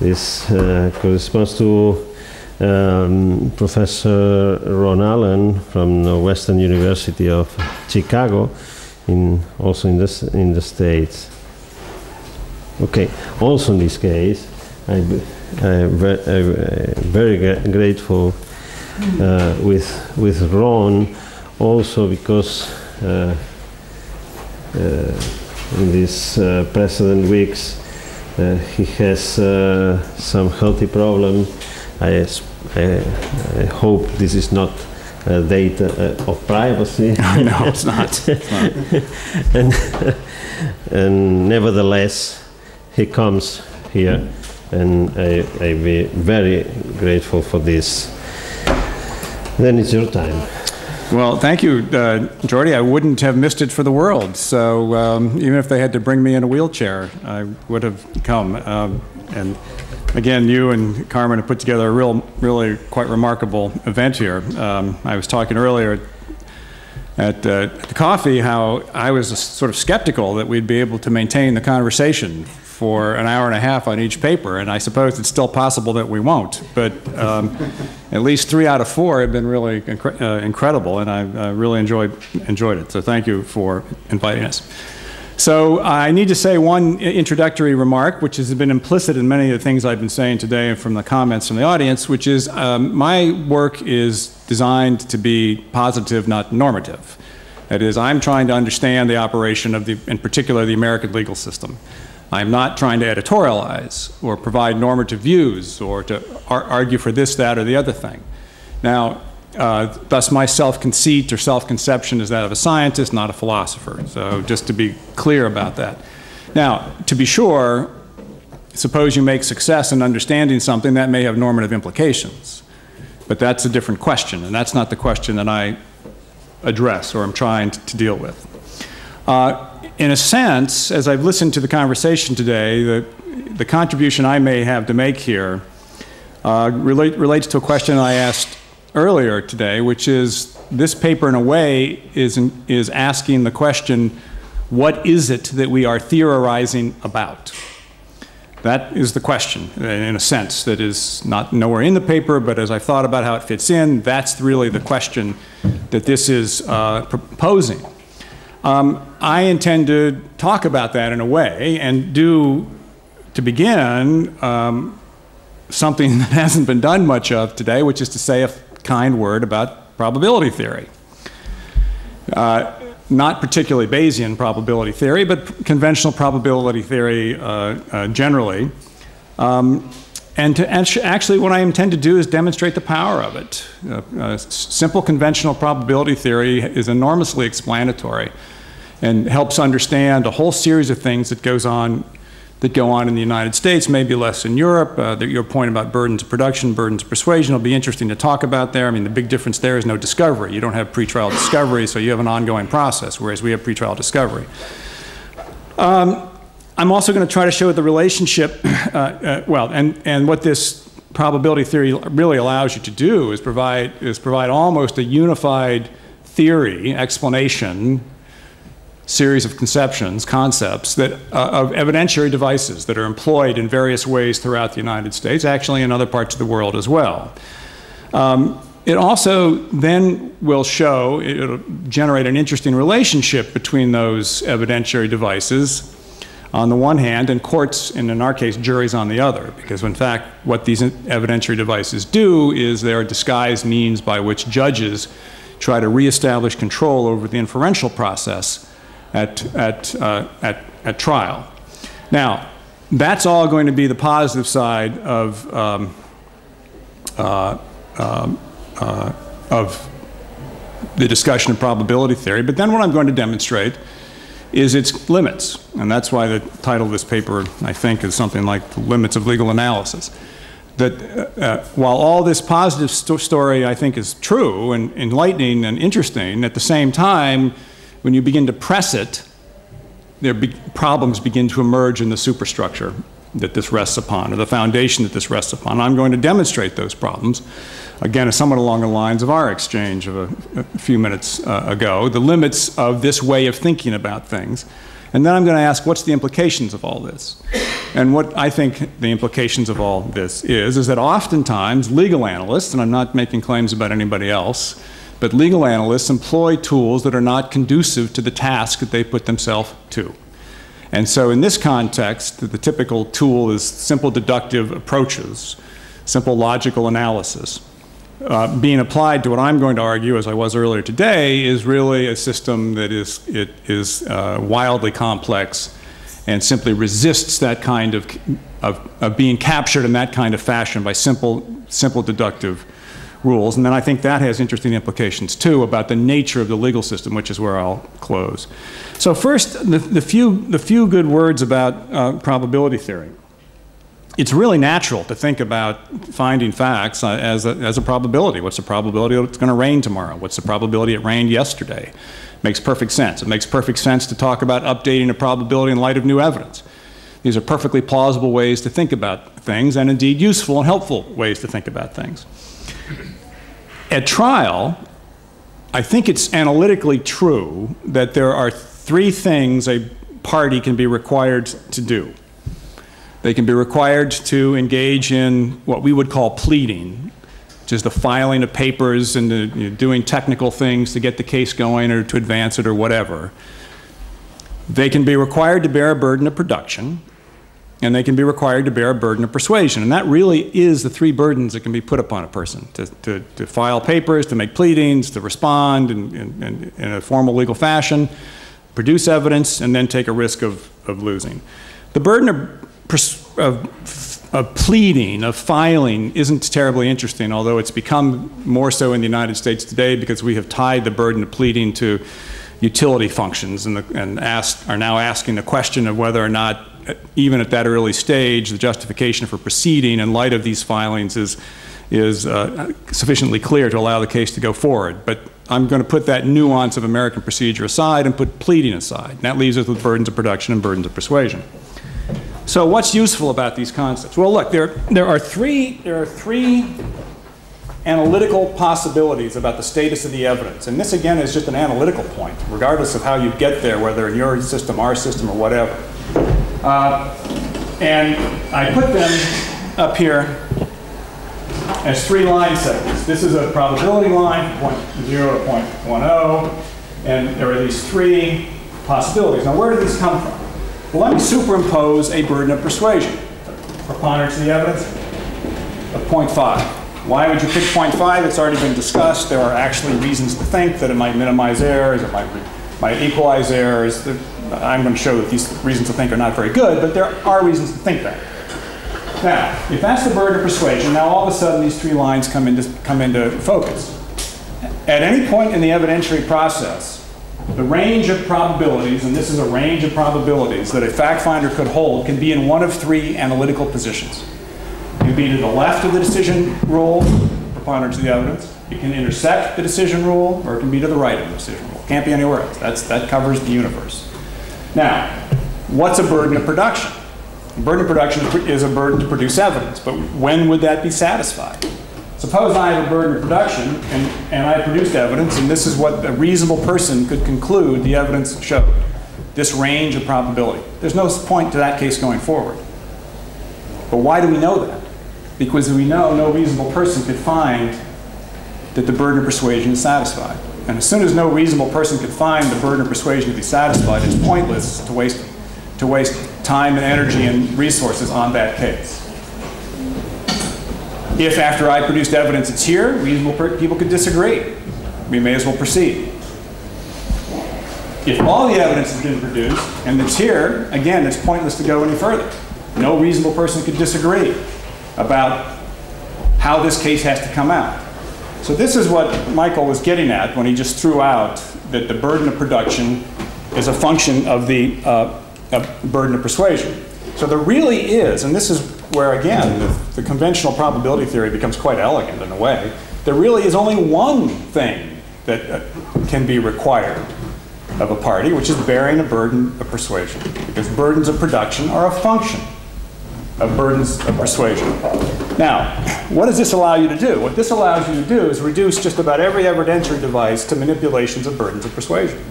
This corresponds to Professor Ronald Allen from the Western University of Chicago, also in the States. Okay. Also in this case, I'm very grateful with Ron, also because in these precedent weeks he has some healthy problem. I hope this is not data of privacy. No, it's not. and nevertheless, he comes here, and I'll be very grateful for this. Then it's your time. Well, thank you, Jordi. I wouldn't have missed it for the world. So even if they had to bring me in a wheelchair, I would have come. And again, you and Carmen have put together a really quite remarkable event here. I was talking earlier at the coffee how I was sort of skeptical that we'd be able to maintain the conversation for an hour and a half on each paper, and I suppose it's still possible that we won't. But at least 3 out of 4 have been really incredible, and I really enjoyed it. So thank you for inviting us. So I need to say one introductory remark, which has been implicit in many of the things I've been saying today and from the comments from the audience, which is my work is designed to be positive, not normative. That is, I'm trying to understand the operation of in particular, the American legal system. I'm not trying to editorialize or provide normative views or to argue for this, that, or the other thing. Now, thus my self-conceit or self-conception is that of a scientist, not a philosopher. So just to be clear about that. Now, to be sure, suppose you make success in understanding something that may have normative implications. But that's a different question, and that's not the question that I address or am trying to deal with. In a sense, as I've listened to the conversation today, the contribution I may have to make here relates to a question I asked earlier today, which is this paper in a way is asking the question, what is it that we are theorizing about? That is the question, in a sense, that is not nowhere in the paper, but as I've thought about how it fits in, that's really the question that this is proposing. I intend to talk about that in a way and do, to begin, something that hasn't been done much of today, which is to say a kind word about probability theory. Not particularly Bayesian probability theory, but conventional probability theory generally. And actually what I intend to do is demonstrate the power of it. Simple conventional probability theory is enormously explanatory and helps understand a whole series of things that go on in the United States, maybe less in Europe. Your point about burdens of production, burdens of persuasion will be interesting to talk about there. I mean, the big difference there is no discovery. You don't have pretrial discovery, so you have an ongoing process, whereas we have pretrial discovery. I'm also going to try to show the relationship, and what this probability theory really allows you to do is provide almost a unified theory, explanation, series of concepts that of evidentiary devices that are employed in various ways throughout the United States, actually in other parts of the world as well. It also then will show, it'll generate an interesting relationship between those evidentiary devices on the one hand, and courts, and in our case, juries on the other. Because in fact, what these evidentiary devices do is they're disguised means by which judges try to reestablish control over the inferential process at trial. Now, that's all going to be the positive side of the discussion of probability theory. But then what I'm going to demonstrate is its limits. And that's why the title of this paper, I think, is something like The Limits of Legal Analysis. That while all this positive story, I think, is true and enlightening and interesting, at the same time, when you begin to press it, problems begin to emerge in the superstructure that this rests upon, or the foundation that this rests upon. I'm going to demonstrate those problems, again, somewhat along the lines of our exchange of a few minutes ago, the limits of this way of thinking about things, And then I'm going to ask, what's the implications of all this? And what I think the implications of all this is that oftentimes legal analysts, and I'm not making claims about anybody else, but legal analysts employ tools that are not conducive to the task that they put themselves to. And so in this context, the typical tool is simple deductive approaches, simple logical analysis. Being applied to what I'm going to argue, as I was earlier today, is really a system that is wildly complex and simply resists that kind of being captured in that kind of fashion by simple deductive rules. And then I think that has interesting implications too about the nature of the legal system, which is where I'll close. So first, the few good words about probability theory. It's really natural to think about finding facts as a probability. What's the probability that it's going to rain tomorrow? What's the probability it rained yesterday? Makes perfect sense. It makes perfect sense to talk about updating a probability in light of new evidence. These are perfectly plausible ways to think about things, and indeed useful and helpful ways to think about things. At trial, I think it's analytically true that there are three things a party can be required to do. They can be required to engage in what we would call pleading, which is the filing of papers and doing technical things to get the case going or to advance it or whatever. They can be required to bear a burden of production, and they can be required to bear a burden of persuasion. And that really is the three burdens that can be put upon a person, to file papers, to make pleadings, to respond in a formal legal fashion, produce evidence, and then take a risk of losing. The burden of pleading, of filing, isn't terribly interesting, although it's become more so in the United States today because we have tied the burden of pleading to utility functions and are now asking the question of whether or not, even at that early stage, the justification for proceeding in light of these filings is sufficiently clear to allow the case to go forward. But I'm going to put that nuance of American procedure aside and put pleading aside. And that leaves us with burdens of production and burdens of persuasion. So what's useful about these concepts? Well, look, there are three analytical possibilities about the status of the evidence. And this, again, is just an analytical point, regardless of how you get there, whether in your system, our system, or whatever. And I put them up here as three line segments. This is a probability line, 0 to 0.10, and there are these three possibilities. Now, where do these come from? Well, let me superimpose a burden of persuasion. Preponderance of the evidence of 0.5. Why would you pick 0.5? It's already been discussed. There are actually reasons to think that it might minimize errors, it might equalize errors. I'm going to show that these reasons to think are not very good, but there are reasons to think that. Now, if that's the burden of persuasion, now all of a sudden these three lines come into focus. At any point in the evidentiary process, the range of probabilities, and this is a range of probabilities that a fact finder could hold, can be in one of three analytical positions. It can be to the left of the decision rule, preponderance of the evidence. It can intersect the decision rule, or it can be to the right of the decision rule. It can't be anywhere else. That covers the universe. Now, what's a burden of production? A burden of production is a burden to produce evidence, but when would that be satisfied? Suppose I have a burden of production and I produced evidence, and this is what a reasonable person could conclude the evidence showed. This range of probability. There's no point to that case going forward. But why do we know that? Because we know no reasonable person could find that the burden of persuasion is satisfied. And as soon as no reasonable person could find the burden of persuasion to be satisfied, it's pointless to waste time and energy and resources on that case. If after I produced evidence it's here, reasonable people could disagree. We may as well proceed. If all the evidence has been produced and it's here, again, it's pointless to go any further. No reasonable person could disagree about how this case has to come out. So this is what Michael was getting at when he just threw out that the burden of production is a function of the burden of persuasion. So there really is, and this is where, again, the conventional probability theory becomes quite elegant in a way. There really is only one thing that can be required of a party, which is bearing a burden of persuasion, because burdens of production are a function of burdens of persuasion. Now, what does this allow you to do? What this allows you to do is reduce just about every evidentiary device to manipulations of burdens of persuasion.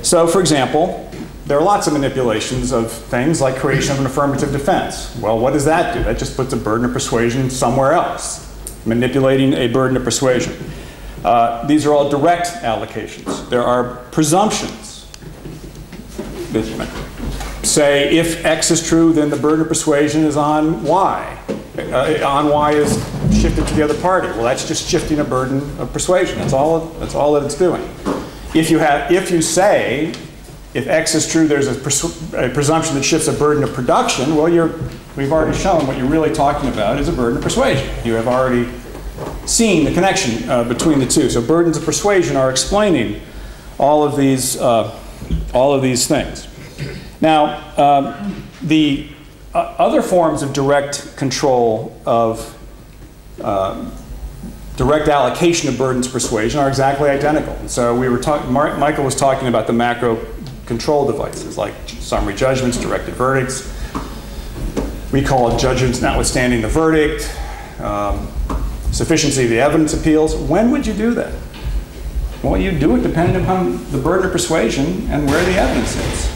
So, for example, there are lots of manipulations of things like creation of an affirmative defense. Well, what does that do? That just puts a burden of persuasion somewhere else, manipulating a burden of persuasion. These are all direct allocations. There are presumptions that say if X is true, then the burden of persuasion is on Y. On Y is shifted to the other party. Well, that's just shifting a burden of persuasion. That's all that it's doing. If you say if X is true, there's a presumption that shifts a burden of production. Well, we've already shown what you're really talking about is a burden of persuasion. You have already seen the connection between the two. So burdens of persuasion are explaining all of these things. Now, the other forms of direct control of direct allocation of burdens of persuasion are exactly identical. And so we were Michael was talking about the macro control devices like summary judgments, directed verdicts. We call it judgments notwithstanding the verdict, sufficiency of the evidence appeals. When would you do that? Well, you do it depending upon the burden of persuasion and where the evidence is.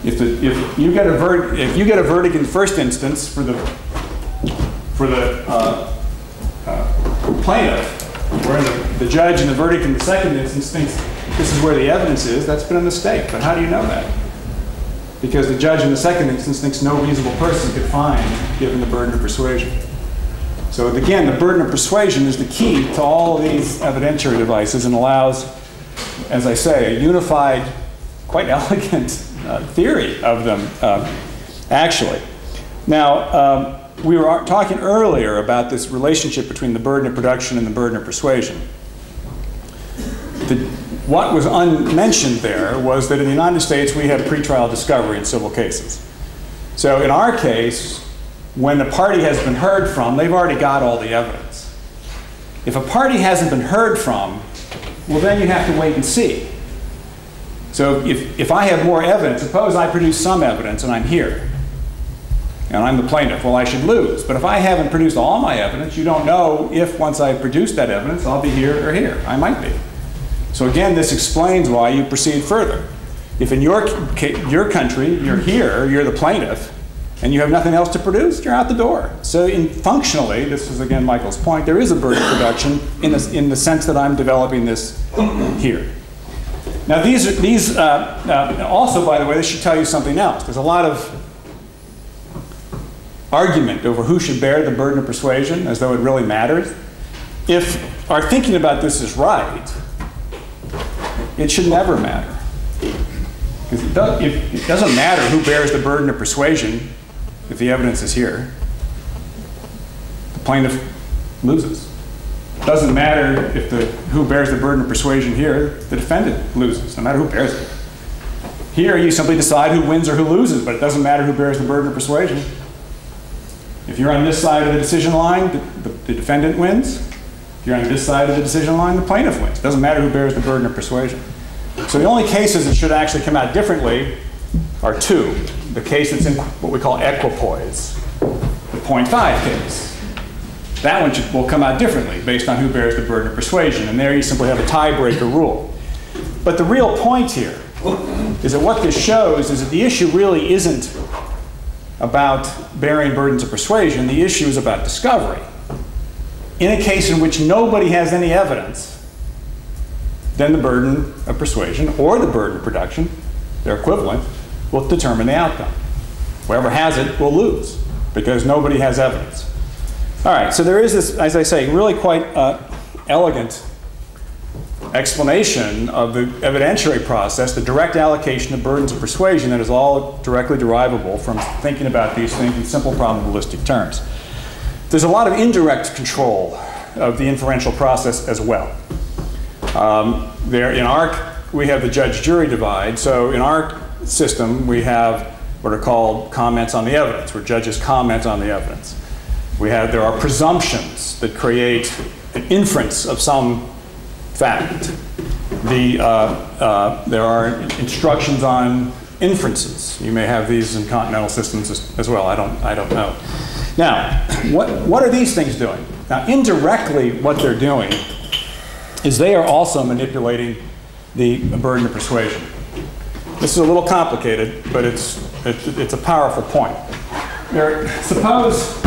If you get a verdict in the first instance for the plaintiff, where the judge in the verdict in the second instance thinks this is where the evidence is, that's been a mistake. But how do you know that? Because the judge in the second instance thinks no reasonable person could find given the burden of persuasion. So again, the burden of persuasion is the key to all of these evidentiary devices and allows, as I say, a unified, quite elegant theory of them, actually. Now, we were talking earlier about this relationship between the burden of production and the burden of persuasion. What was unmentioned there was that in the United States we have pretrial discovery in civil cases. So in our case, when the party has been heard from, they've already got all the evidence. If a party hasn't been heard from, well, then you have to wait and see. So if I have more evidence, suppose I produce some evidence and I'm here, and I'm the plaintiff, well, I should lose. But if I haven't produced all my evidence, you don't know if once I've produced that evidence, I'll be here or here. I might be. So again, this explains why you proceed further. If in your country, you're here, you're the plaintiff, and you have nothing else to produce, you're out the door. So functionally, this is again Michael's point, there is a burden of production in the sense that I'm developing this here. Now also, by the way, this should tell you something else. There's a lot of argument over who should bear the burden of persuasion, as though it really matters. If our thinking about this is right, it should never matter. Because it doesn't matter who bears the burden of persuasion if the evidence is here. The plaintiff loses. It doesn't matter if who bears the burden of persuasion here, the defendant loses, no matter who bears it. Here, you simply decide who wins or who loses, but it doesn't matter who bears the burden of persuasion. If you're on this side of the decision line, the defendant wins. If you're on this side of the decision line, the plaintiff wins. It doesn't matter who bears the burden of persuasion. So the only cases that should actually come out differently are two. The case that's in what we call equipoise, the 0.5 case. That one will come out differently based on who bears the burden of persuasion. And there you simply have a tiebreaker rule. But the real point here is that what this shows is that the issue really isn't about bearing burdens of persuasion. The issue is about discovery. In a case in which nobody has any evidence, then the burden of persuasion or the burden of production, they're equivalent, will determine the outcome. Whoever has it will lose because nobody has evidence. All right, so there is this, as I say, really quite elegant explanation of the evidentiary process, the direct allocation of burdens of persuasion that is all directly derivable from thinking about these things in simple probabilistic terms. There's a lot of indirect control of the inferential process as well. We have the judge-jury divide. So in our system, we have what are called comments on the evidence, where judges comment on the evidence. There are presumptions that create an inference of some fact. There are instructions on inferences. You may have these in continental systems as well. I don't know. Now, what are these things doing? Now, indirectly, what they're doing is they are also manipulating the burden of persuasion. This is a little complicated, but it's a powerful point. Suppose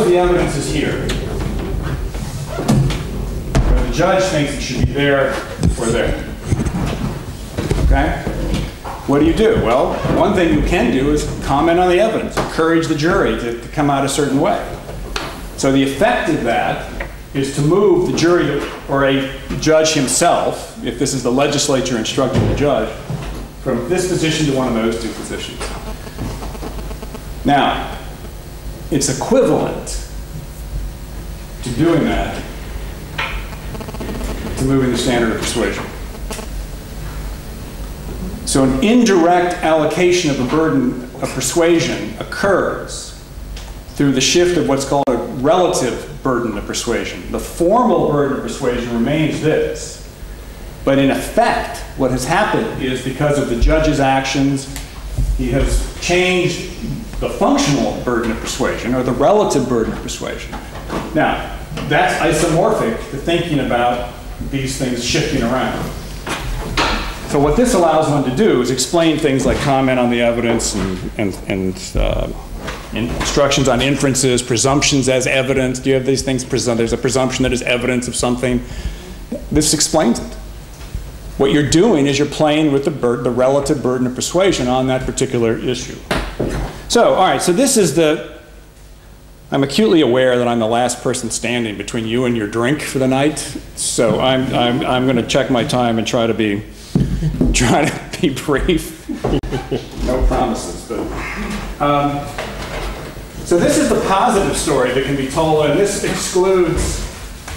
the evidence is here. The judge thinks it should be there or there. Okay? What do? Well, one thing you can do is comment on the evidence, encourage the jury to come out a certain way. So the effect of that is to move the jury or a judge himself, if this is the legislature instructing the judge, from this position to one of those two positions. Now, it's equivalent to doing that to moving the standard of persuasion. So an indirect allocation of a burden of persuasion occurs through the shift of what's called a relative burden of persuasion. The formal burden of persuasion remains this, but in effect, what has happened is because of the judge's actions, he has changed the functional burden of persuasion, or the relative burden of persuasion. Now, that's isomorphic to thinking about these things shifting around. So what this allows one to do is explain things like comment on the evidence and instructions on inferences, presumptions as evidence. Do you have these things? There's a presumption that is evidence of something. This explains it. What you're doing is you're playing with the relative burden of persuasion on that particular issue. So, all right, so this is I'm acutely aware that I'm the last person standing between you and your drink for the night. So I'm going to check my time and try to be brief. No promises, but so this is the positive story that can be told, and this excludes.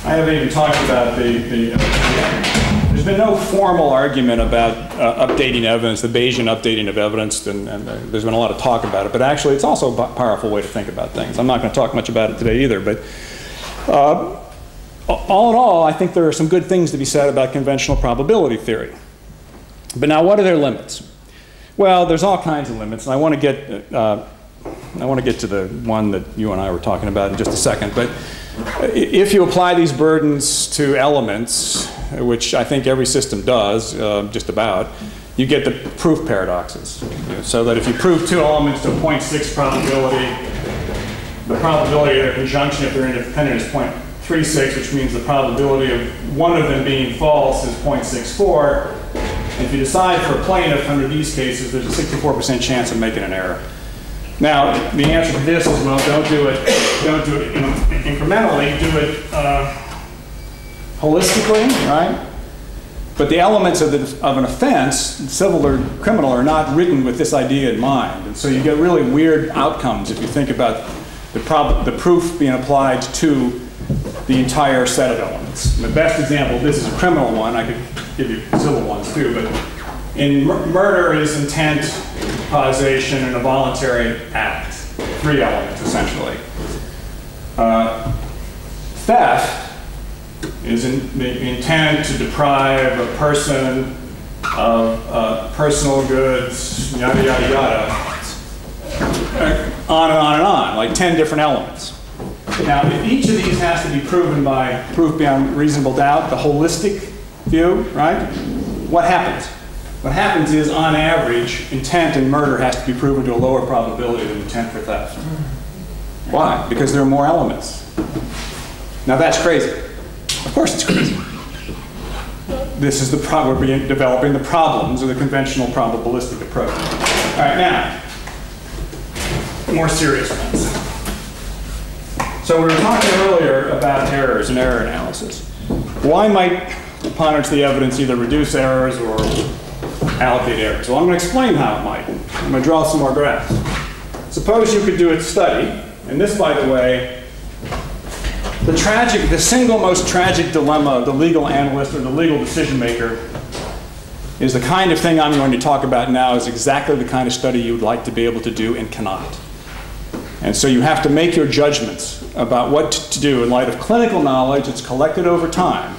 I haven't even talked about there's been no formal argument about updating evidence, the Bayesian updating of evidence, and there's been a lot of talk about it, but actually it's also a powerful way to think about things. I'm not going to talk much about it today either, but all in all, I think there are some good things to be said about conventional probability theory. But now, what are their limits? Well, there's all kinds of limits, and I want to get to the one that you and I were talking about in just a second. But if you apply these burdens to elements, which I think every system does, just about, you get the proof paradoxes. So that if you prove two elements to a 0.6 probability, the probability of their conjunction, if they're independent, is 0.36, which means the probability of one of them being false is 0.64. If you decide for a plaintiff under these cases, there's a 64% chance of making an error. Now, the answer to this is, well, don't do it incrementally, do it holistically, right? But the elements of an offense, civil or criminal, are not written with this idea in mind. And so you get really weird outcomes if you think about the proof being applied to the entire set of elements. And the best example of this is a criminal one. I could give you civil ones too, but in murder is intent, causation, and a voluntary act. 3 elements, essentially. Theft is the intent to deprive a person of personal goods, yada, yada, yada. On and on and on, like 10 different elements. Now, if each of these has to be proven by proof beyond reasonable doubt, the holistic view, right? What happens? What happens is, on average, intent in murder has to be proven to a lower probability than intent for theft. Why? Because there are more elements. Now, that's crazy. Of course it's crazy. This is we're developing the problems of the conventional probabilistic approach. All right, now, more serious ones. So we were talking earlier about errors and error analysis. Why might preponderance of the evidence either reduce errors or allocate errors? Well, I'm going to explain how it might. I'm going to draw some more graphs. Suppose you could do a study, and this, by the way, the single most tragic dilemma of the legal analyst or the legal decision maker is the kind of thing I'm going to talk about now is exactly the kind of study you would like to be able to do and cannot. And so you have to make your judgments about what to do in light of clinical knowledge that's collected over time,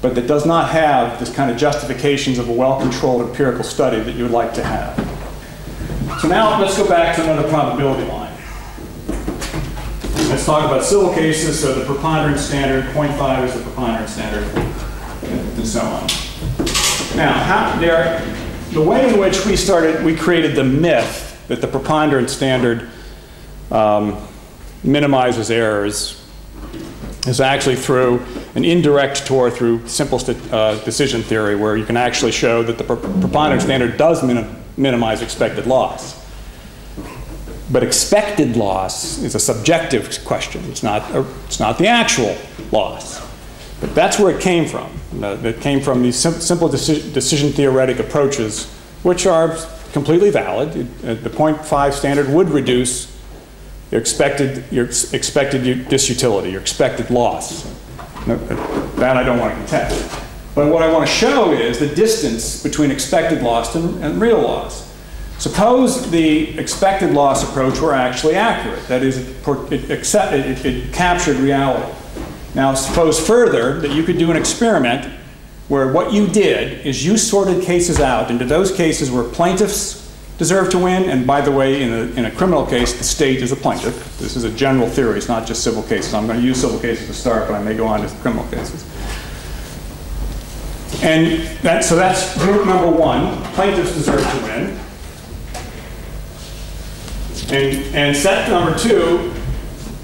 but that does not have this kind of justifications of a well-controlled empirical study that you would like to have. So now let's go back to another probability line. Let's talk about civil cases. So the preponderance standard, 0.5 is the preponderance standard, and so on. Now, the way in which we created the myth that the preponderance standard minimizes errors is actually through an indirect tour through simple decision theory, where you can actually show that the preponderance standard does minimize expected loss. But expected loss is a subjective question. It's not the actual loss. But that's where it came from. It came from these simple decision theoretic approaches, which are completely valid. The 0.5 standard would reduce your expected disutility, your expected loss. That I don't want to contest. But what I want to show is the distance between expected loss and real loss. Suppose the expected loss approach were actually accurate. That is, it captured reality. Now suppose further that you could do an experiment where what you did is you sorted cases out into those cases where plaintiffs deserve to win, and by the way, in a criminal case, the state is a plaintiff. This is a general theory, it's not just civil cases. I'm going to use civil cases to start, but I may go on to criminal cases. And so that's group number one, plaintiffs deserve to win. And set number two,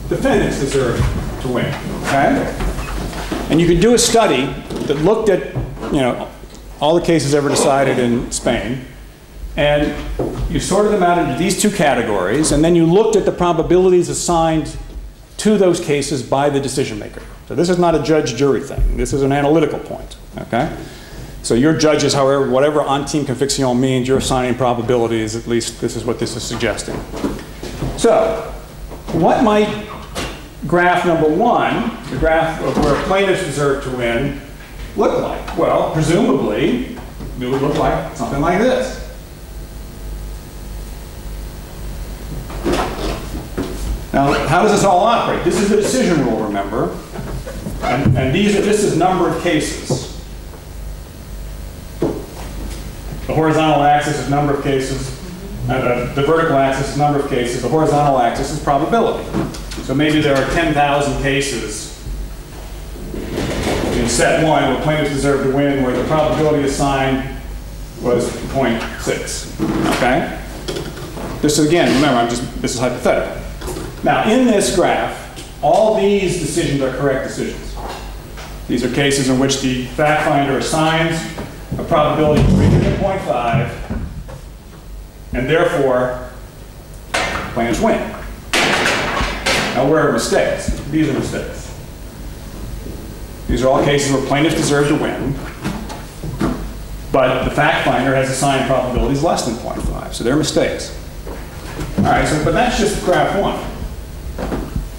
defendants deserve to win, okay? And you could do a study that looked at, all the cases ever decided in Spain, and you sorted them out into these two categories, and then you looked at the probabilities assigned to those cases by the decision maker. So this is not a judge-jury thing. This is an analytical point, okay? So your judges, however, whatever en-team conviction means, you're assigning probabilities, at least this is what this is suggesting. So what might graph number one, the graph of where plaintiffs deserve to win, look like? Well, presumably, it would look like something like this. Now, how does this all operate? This is the decision rule, remember? And this is number of cases. The horizontal axis is number of cases. The vertical axis is number of cases. The horizontal axis is probability. So maybe there are 10,000 cases in set one where plaintiffs deserve to win, where the probability assigned was 0.6. Okay? This is, again, remember, this is hypothetical. Now, in this graph, all these decisions are correct decisions. These are cases in which the fact finder assigns a probability greater than 0.5, and therefore, plaintiffs win. Now, where are mistakes? These are mistakes. These are all cases where plaintiffs deserve to win, but the fact finder has assigned probabilities less than 0.5, so they're mistakes. All right, but that's just graph one.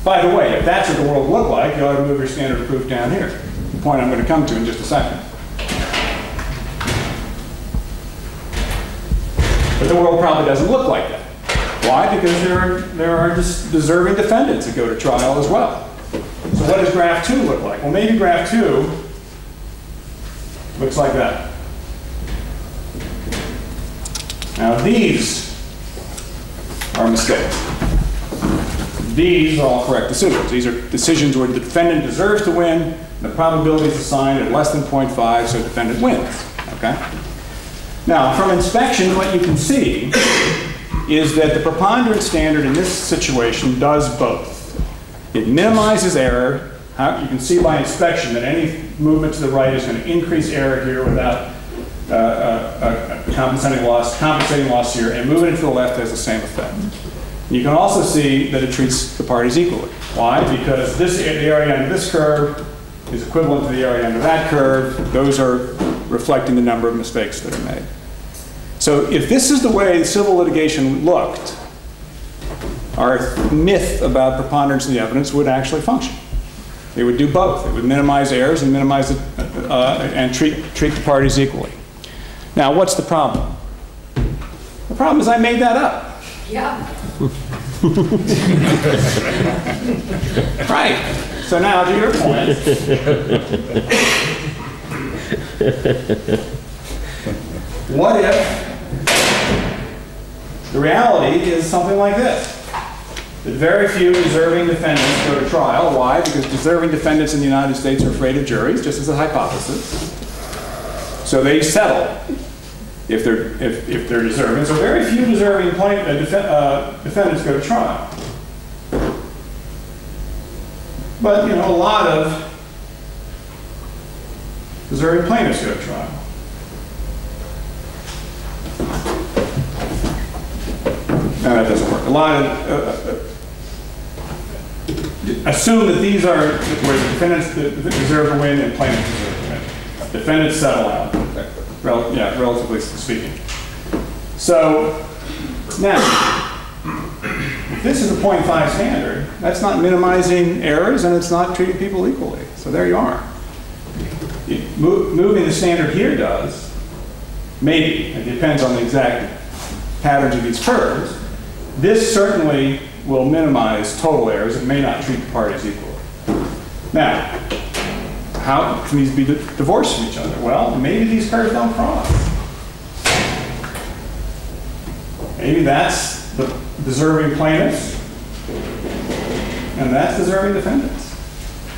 By the way, if that's what the world looked like, you ought to move your standard of proof down here. The point I'm going to come to in just a second. But the world probably doesn't look like that. Why? Because there are deserving defendants that go to trial as well. So what does graph 2 look like? Well, maybe graph 2 looks like that. Now these are mistakes. These are all correct decisions. These are decisions where the defendant deserves to win, the probability is assigned at less than 0.5, so the defendant wins. Okay? Now, from inspection, what you can see is that the preponderance standard in this situation does both. It minimizes error. You can see by inspection that any movement to the right is going to increase error here without compensating loss here, and moving it to the left has the same effect. You can also see that it treats the parties equally. Why? Because the area under this curve is equivalent to the area under that curve. Those are reflecting the number of mistakes that are made. So if this is the way civil litigation looked, our myth about preponderance of the evidence would actually function. It would do both. It would minimize errors and minimize and treat the parties equally. Now, what's the problem? The problem is I made that up. Yeah. Right. So now, to your point, what if the reality is something like this? That very few deserving defendants go to trial. Why? Because deserving defendants in the United States are afraid of juries, just as a hypothesis. So they settle if they're deserving. So very few deserving defendants go to trial. But a lot of deserving plaintiffs go to trial. No, that doesn't work. A lot of assume that these are where the defendants deserve to win and plaintiffs deserve to win. Defendants settle out, relatively speaking. So now, if this is a 0.5 standard, that's not minimizing errors and it's not treating people equally. So there you are. Moving the standard here does, maybe, it depends on the exact patterns of these curves. This certainly will minimize total errors. It may not treat the parties equally. Now, how can these be divorced from each other? Well, maybe these curves don't cross. Maybe that's the deserving plaintiffs, and that's deserving defendants.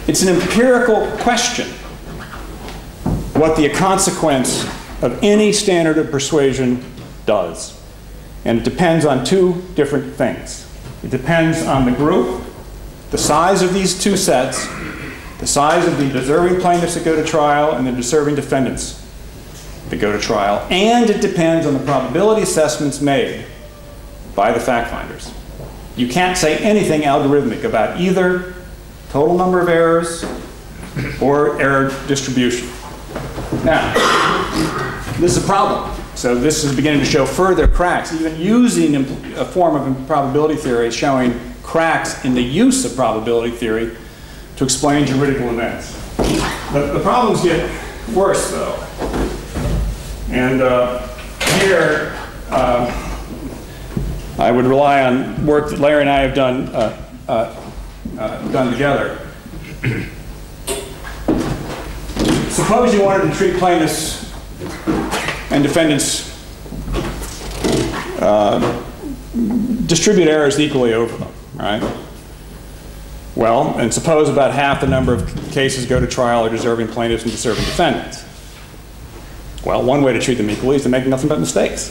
It's an empirical question what the consequence of any standard of persuasion does. And it depends on two different things. It depends on the group, the size of these two sets, the size of the deserving plaintiffs that go to trial and the deserving defendants that go to trial, and it depends on the probability assessments made by the fact finders. You can't say anything algorithmic about either total number of errors or error distribution. Now, this is a problem. So this is beginning to show further cracks, even using a form of probability theory, showing cracks in the use of probability theory to explain juridical events. The problems get worse, though. And here, I would rely on work that Larry and I have done together. Suppose you wanted to treat plaintiffs and defendants distribute errors equally over them, right? Well, and suppose about half the number of cases go to trial are deserving plaintiffs and deserving defendants. Well, one way to treat them equally is to make nothing but mistakes.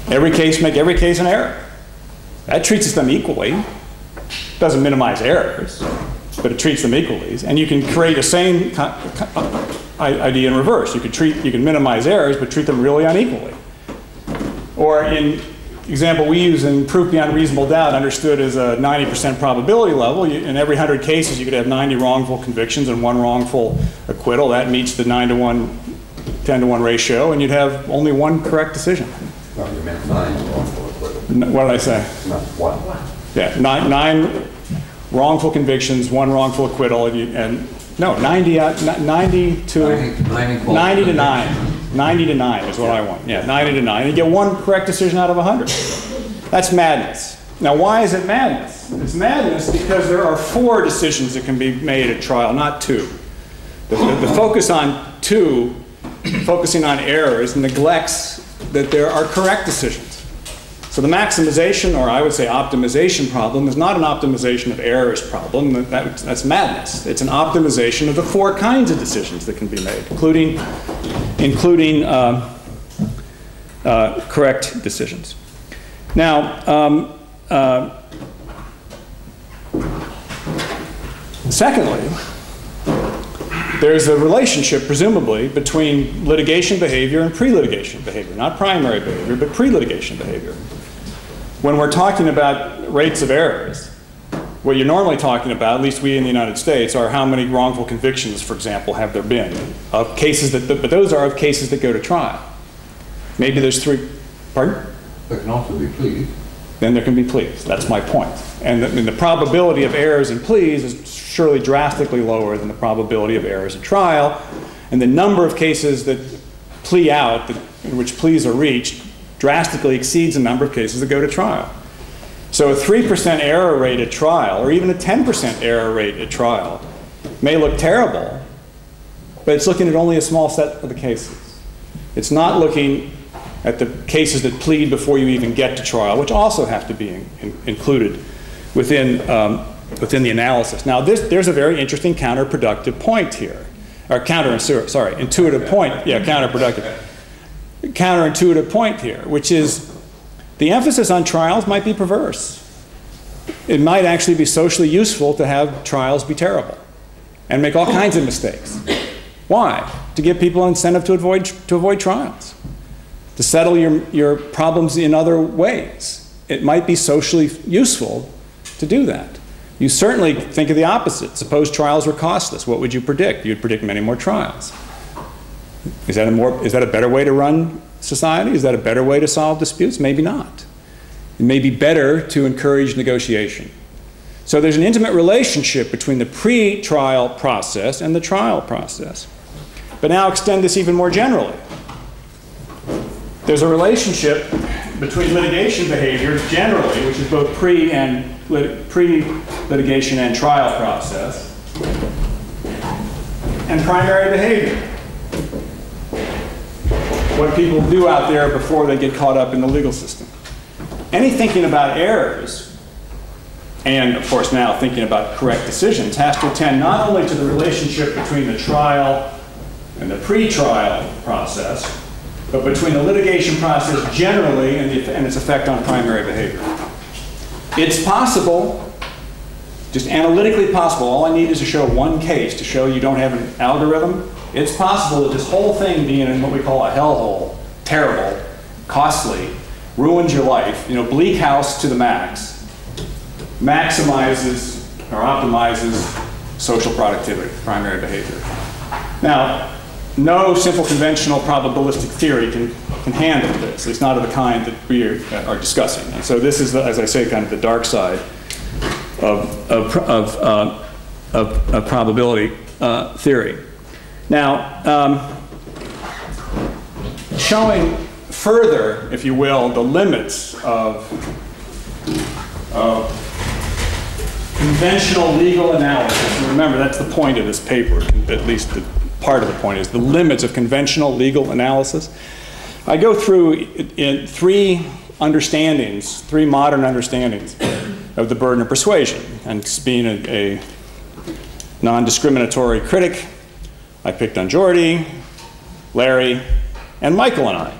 Make every case an error. That treats them equally. Doesn't minimize errors, but it treats them equally. And you can create the same idea in reverse. You can minimize errors, but treat them really unequally. Or in example we use in proof beyond reasonable doubt, understood as a 90% probability level. In every 100 cases, you could have 90 wrongful convictions and 1 wrongful acquittal. That meets the 9-to-1, 10-to-1 ratio, and you'd have only 1 correct decision. No, you meant 9 wrongful acquittal. What did I say? No, 1. Yeah, 9 wrongful convictions, 1 wrongful acquittal, and no, 90 to 9. 90 to 9 is what I want. Yeah, 90 to 9. And you get 1 correct decision out of 100. That's madness. Now, why is it madness? It's madness because there are 4 decisions that can be made at trial, not 2. The focus on 2, focusing on errors, neglects that there are correct decisions. So the maximization, or I would say optimization problem, is not an optimization of errors problem. That's madness. It's an optimization of the 4 kinds of decisions that can be made, including correct decisions. Now, secondly, there's a relationship, presumably, between litigation behavior and pre-litigation behavior. Not primary behavior, but pre-litigation behavior. When we're talking about rates of errors, what you're normally talking about, at least we in the United States, are how many wrongful convictions, for example, have there been of cases but those are of cases that go to trial. Maybe there's 3, pardon? There can also be pleas. Then there can be pleas. That's my point. And the probability of errors in pleas is surely drastically lower than the probability of errors in trial. And the number of cases that plea out, in which pleas are reached, drastically exceeds the number of cases that go to trial. So a 3% error rate at trial, or even a 10% error rate at trial, may look terrible, but it's looking at only a small set of the cases. It's not looking at the cases that plead before you even get to trial, which also have to be included within the analysis. Now, there's a very interesting counterproductive point here. counterintuitive point, yeah, counterintuitive point here, which is the emphasis on trials might be perverse. It might actually be socially useful to have trials be terrible and make all kinds of mistakes. Why? To give people an incentive to avoid trials, to settle your problems in other ways. It might be socially useful to do that. You certainly think of the opposite. Suppose trials were costless. What would you predict? You'd predict many more trials. Is that a better way to run society? Is that a better way to solve disputes? Maybe not. It may be better to encourage negotiation. So there's an intimate relationship between the pre-trial process and the trial process. But now extend this even more generally. There's a relationship between litigation behavior generally, which is both pre-litigation and trial process, and primary behavior. What people do out there before they get caught up in the legal system. Any thinking about errors, and of course now thinking about correct decisions, has to attend not only to the relationship between the trial and the pre-trial process, but between the litigation process generally and its effect on primary behavior. It's possible, just analytically possible, all I need is to show one case to show you don't have an algorithm. It's possible that this whole thing being in what we call a hellhole, terrible, costly, ruins your life, bleak house to the max, maximizes or optimizes social productivity, primary behavior. Now, no simple conventional probabilistic theory can handle this. It's not of the kind that we are discussing. And so this is, as I say, kind of the dark side of probability theory. Now, showing further, if you will, the limits of conventional legal analysis. And remember, that's the point of this paper, at least part of the point is the limits of conventional legal analysis. I go through in three modern understandings of the burden of persuasion. And being a non-discriminatory critic, I picked on Jordy, Larry, and Michael and I.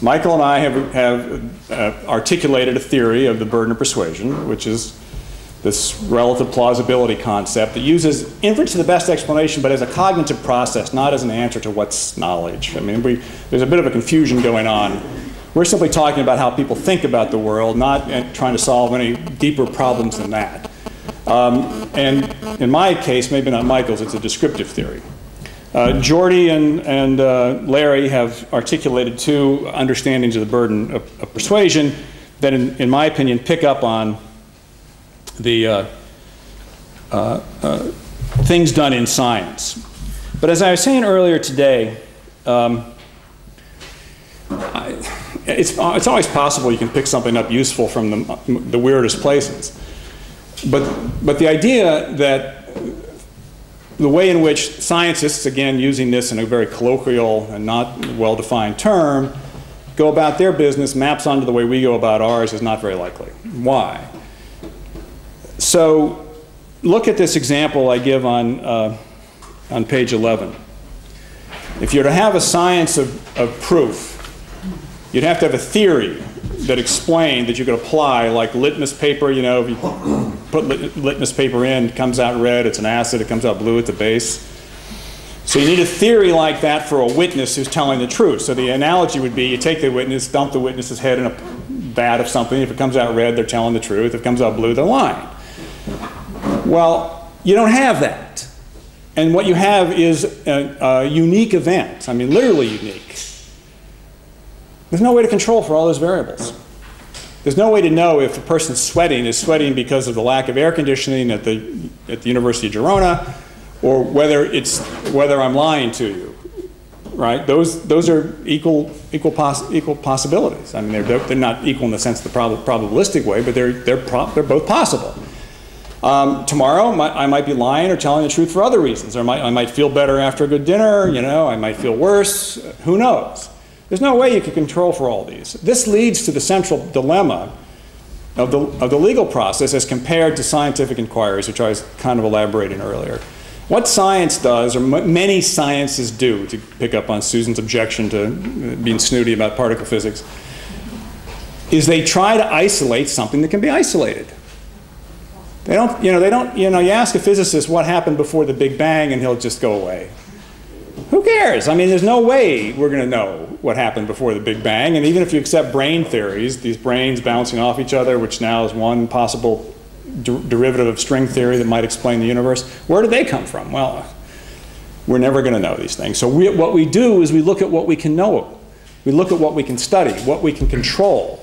Michael and I have articulated a theory of the burden of persuasion, which is this relative plausibility concept that uses inference to the best explanation, but as a cognitive process, not as an answer to what's knowledge. I mean, there's a bit of a confusion going on. We're simply talking about how people think about the world, not trying to solve any deeper problems than that. And in my case, maybe not Michael's, it's a descriptive theory. Jordy and Larry have articulated two understandings of the burden of persuasion that, in my opinion, pick up on the things done in science. But as I was saying earlier today, it's always possible you can pick something up useful from the weirdest places. But the idea that the way in which scientists, again using this in a very colloquial and not well-defined term, go about their business maps onto the way we go about ours is not very likely. Why? So look at this example I give on page 11. If you're to have a science of proof, you'd have to have a theory that explained that you could apply, like litmus paper, if you put litmus paper in, it comes out red, it's an acid, it comes out blue at the base. So you need a theory like that for a witness who's telling the truth. So the analogy would be you take the witness, dump the witness's head in a vat of something. If it comes out red, they're telling the truth. If it comes out blue, they're lying. Well, you don't have that. And what you have is a unique event. I mean, literally unique. There's no way to control for all those variables. There's no way to know if a person's sweating is sweating because of the lack of air conditioning at the University of Girona, or whether I'm lying to you, right? Those are equal possibilities. I mean, they're not equal in the sense of the probabilistic way, but they're both possible. Tomorrow, I might be lying or telling the truth for other reasons. I might feel better after a good dinner. I might feel worse. Who knows? There's no way you can control for all these. This leads to the central dilemma of the legal process as compared to scientific inquiries, which I was kind of elaborating earlier. What science does, or many sciences do, to pick up on Susan's objection to being snooty about particle physics, is they try to isolate something that can be isolated. You ask a physicist what happened before the Big Bang and he'll just go away. Who cares? I mean, there's no way we're going to know what happened before the Big Bang. And even if you accept brain theories, these brains bouncing off each other, which now is one possible derivative of string theory that might explain the universe, where did they come from? Well, we're never going to know these things. So what we do is we look at what we can know. We look at what we can study, what we can control.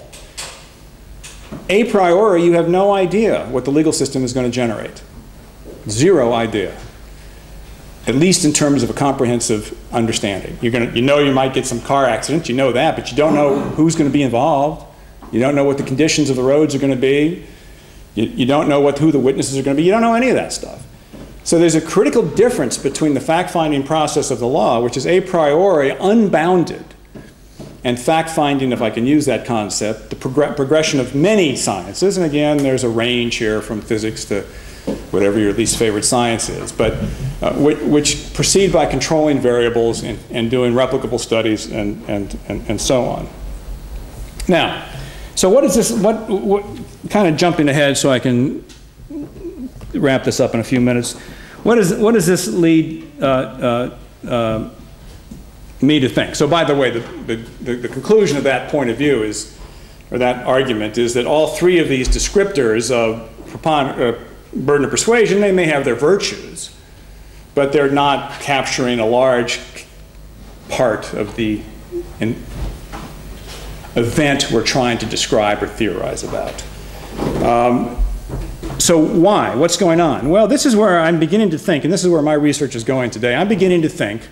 A priori, you have no idea what the legal system is going to generate. Zero idea. At least in terms of a comprehensive understanding. You know you might get some car accident, you know that, but you don't know who's going to be involved. You don't know what the conditions of the roads are going to be. You don't know who the witnesses are going to be. You don't know any of that stuff. So there's a critical difference between the fact-finding process of the law, which is a priori unbounded, and fact-finding, if I can use that concept, the progression of many sciences. And again, there's a range here from physics to whatever your least favorite science is, but which proceed by controlling variables and doing replicable studies and so on. Now, so what is this, what kind of jumping ahead so I can wrap this up in a few minutes, what does this lead me to think? So by the way, the conclusion of that point of view is, or that argument is that all three of these descriptors of burden of persuasion, they may have their virtues, but they're not capturing a large part of the event we're trying to describe or theorize about. So why? What's going on? Well, this is where I'm beginning to think, and this is where my research is going today. I'm beginning to think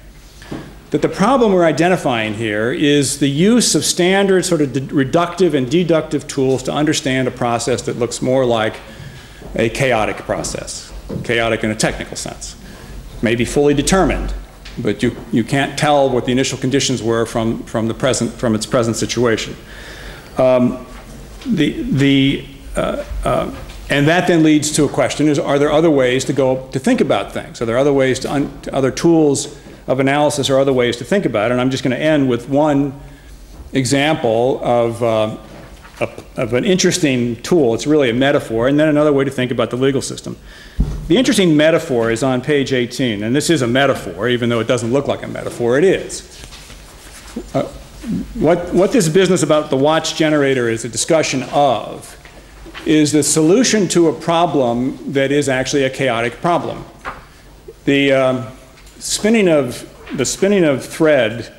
that the problem we're identifying here is the use of standard sort of reductive and deductive tools to understand a process that looks more like a chaotic process, chaotic in a technical sense. Maybe fully determined, but you can't tell what the initial conditions were from its present situation. And that then leads to a question: are there other ways to think about things? Are there other ways other tools of analysis, or other ways to think about it? And I'm just going to end with one example of an interesting tool. It's really a metaphor, and then another way to think about the legal system. The interesting metaphor is on page 18, and this is a metaphor, even though it doesn't look like a metaphor, it is. What this business about the watch generator is a discussion of is the solution to a problem that is actually a chaotic problem. The spinning of thread,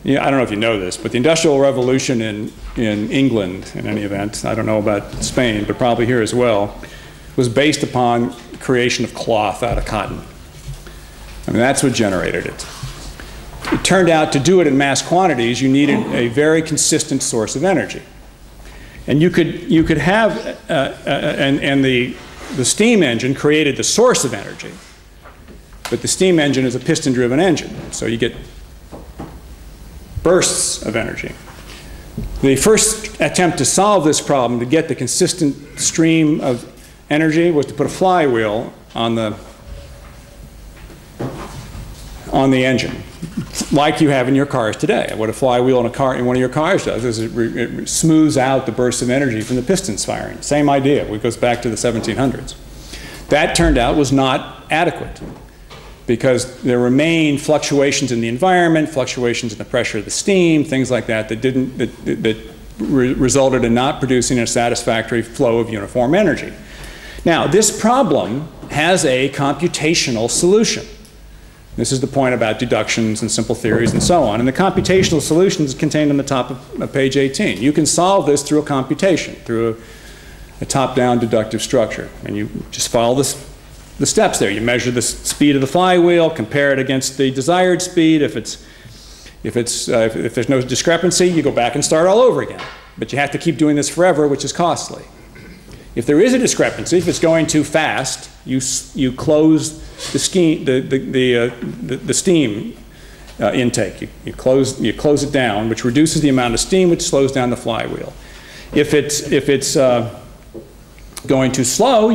I don't know if you know this, but the Industrial Revolution in England, in any event, I don't know about Spain, but probably here as well, was based upon creation of cloth out of cotton. I mean, that's what generated it. It turned out to do it in mass quantities, you needed a very consistent source of energy. And you could have, and the steam engine created the source of energy, but the steam engine is a piston-driven engine, so you get bursts of energy. The first attempt to solve this problem, to get the consistent stream of energy, was to put a flywheel on the engine, like you have in your cars today. What a flywheel in one of your cars does is it smooths out the bursts of energy from the pistons firing. Same idea. It goes back to the 1700s. That turned out was not adequate, because there remain fluctuations in the environment, fluctuations in the pressure of the steam, things like that that resulted in not producing a satisfactory flow of uniform energy. Now, this problem has a computational solution. This is the point about deductions and simple theories and so on. And the computational solution is contained on the top of page 18. You can solve this through a computation, through a top-down deductive structure. And you just follow the steps there. You measure the speed of the flywheel, compare it against the desired speed. If there's no discrepancy, you go back and start all over again. But you have to keep doing this forever, which is costly. If there is a discrepancy, if it's going too fast, you close the steam intake. You close it down, which reduces the amount of steam, which slows down the flywheel. If it's going too slow,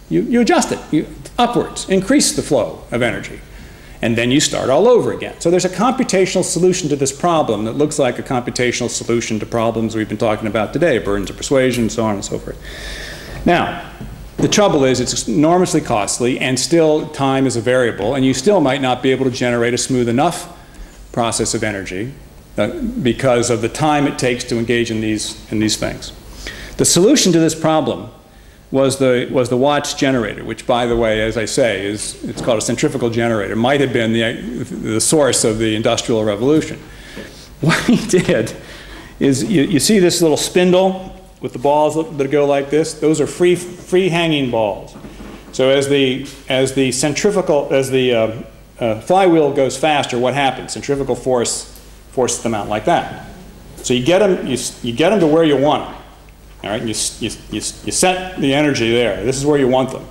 You adjust it upwards, increase the flow of energy. And then you start all over again. So there's a computational solution to this problem that looks like a computational solution to problems we've been talking about today, burdens of persuasion, so on and so forth. Now, the trouble is it's enormously costly, and still time is a variable, and you still might not be able to generate a smooth enough process of energy because of the time it takes to engage in these things. The solution to this problem was the Watts generator, which, by the way, as I say, it's called a centrifugal generator. Might have been the source of the Industrial Revolution. What he did is, you see this little spindle with the balls that go like this? Those are free hanging balls. So as the flywheel goes faster, what happens? Centrifugal force forces them out like that. So you get them to where you want them. All right, you set the energy there. This is where you want them.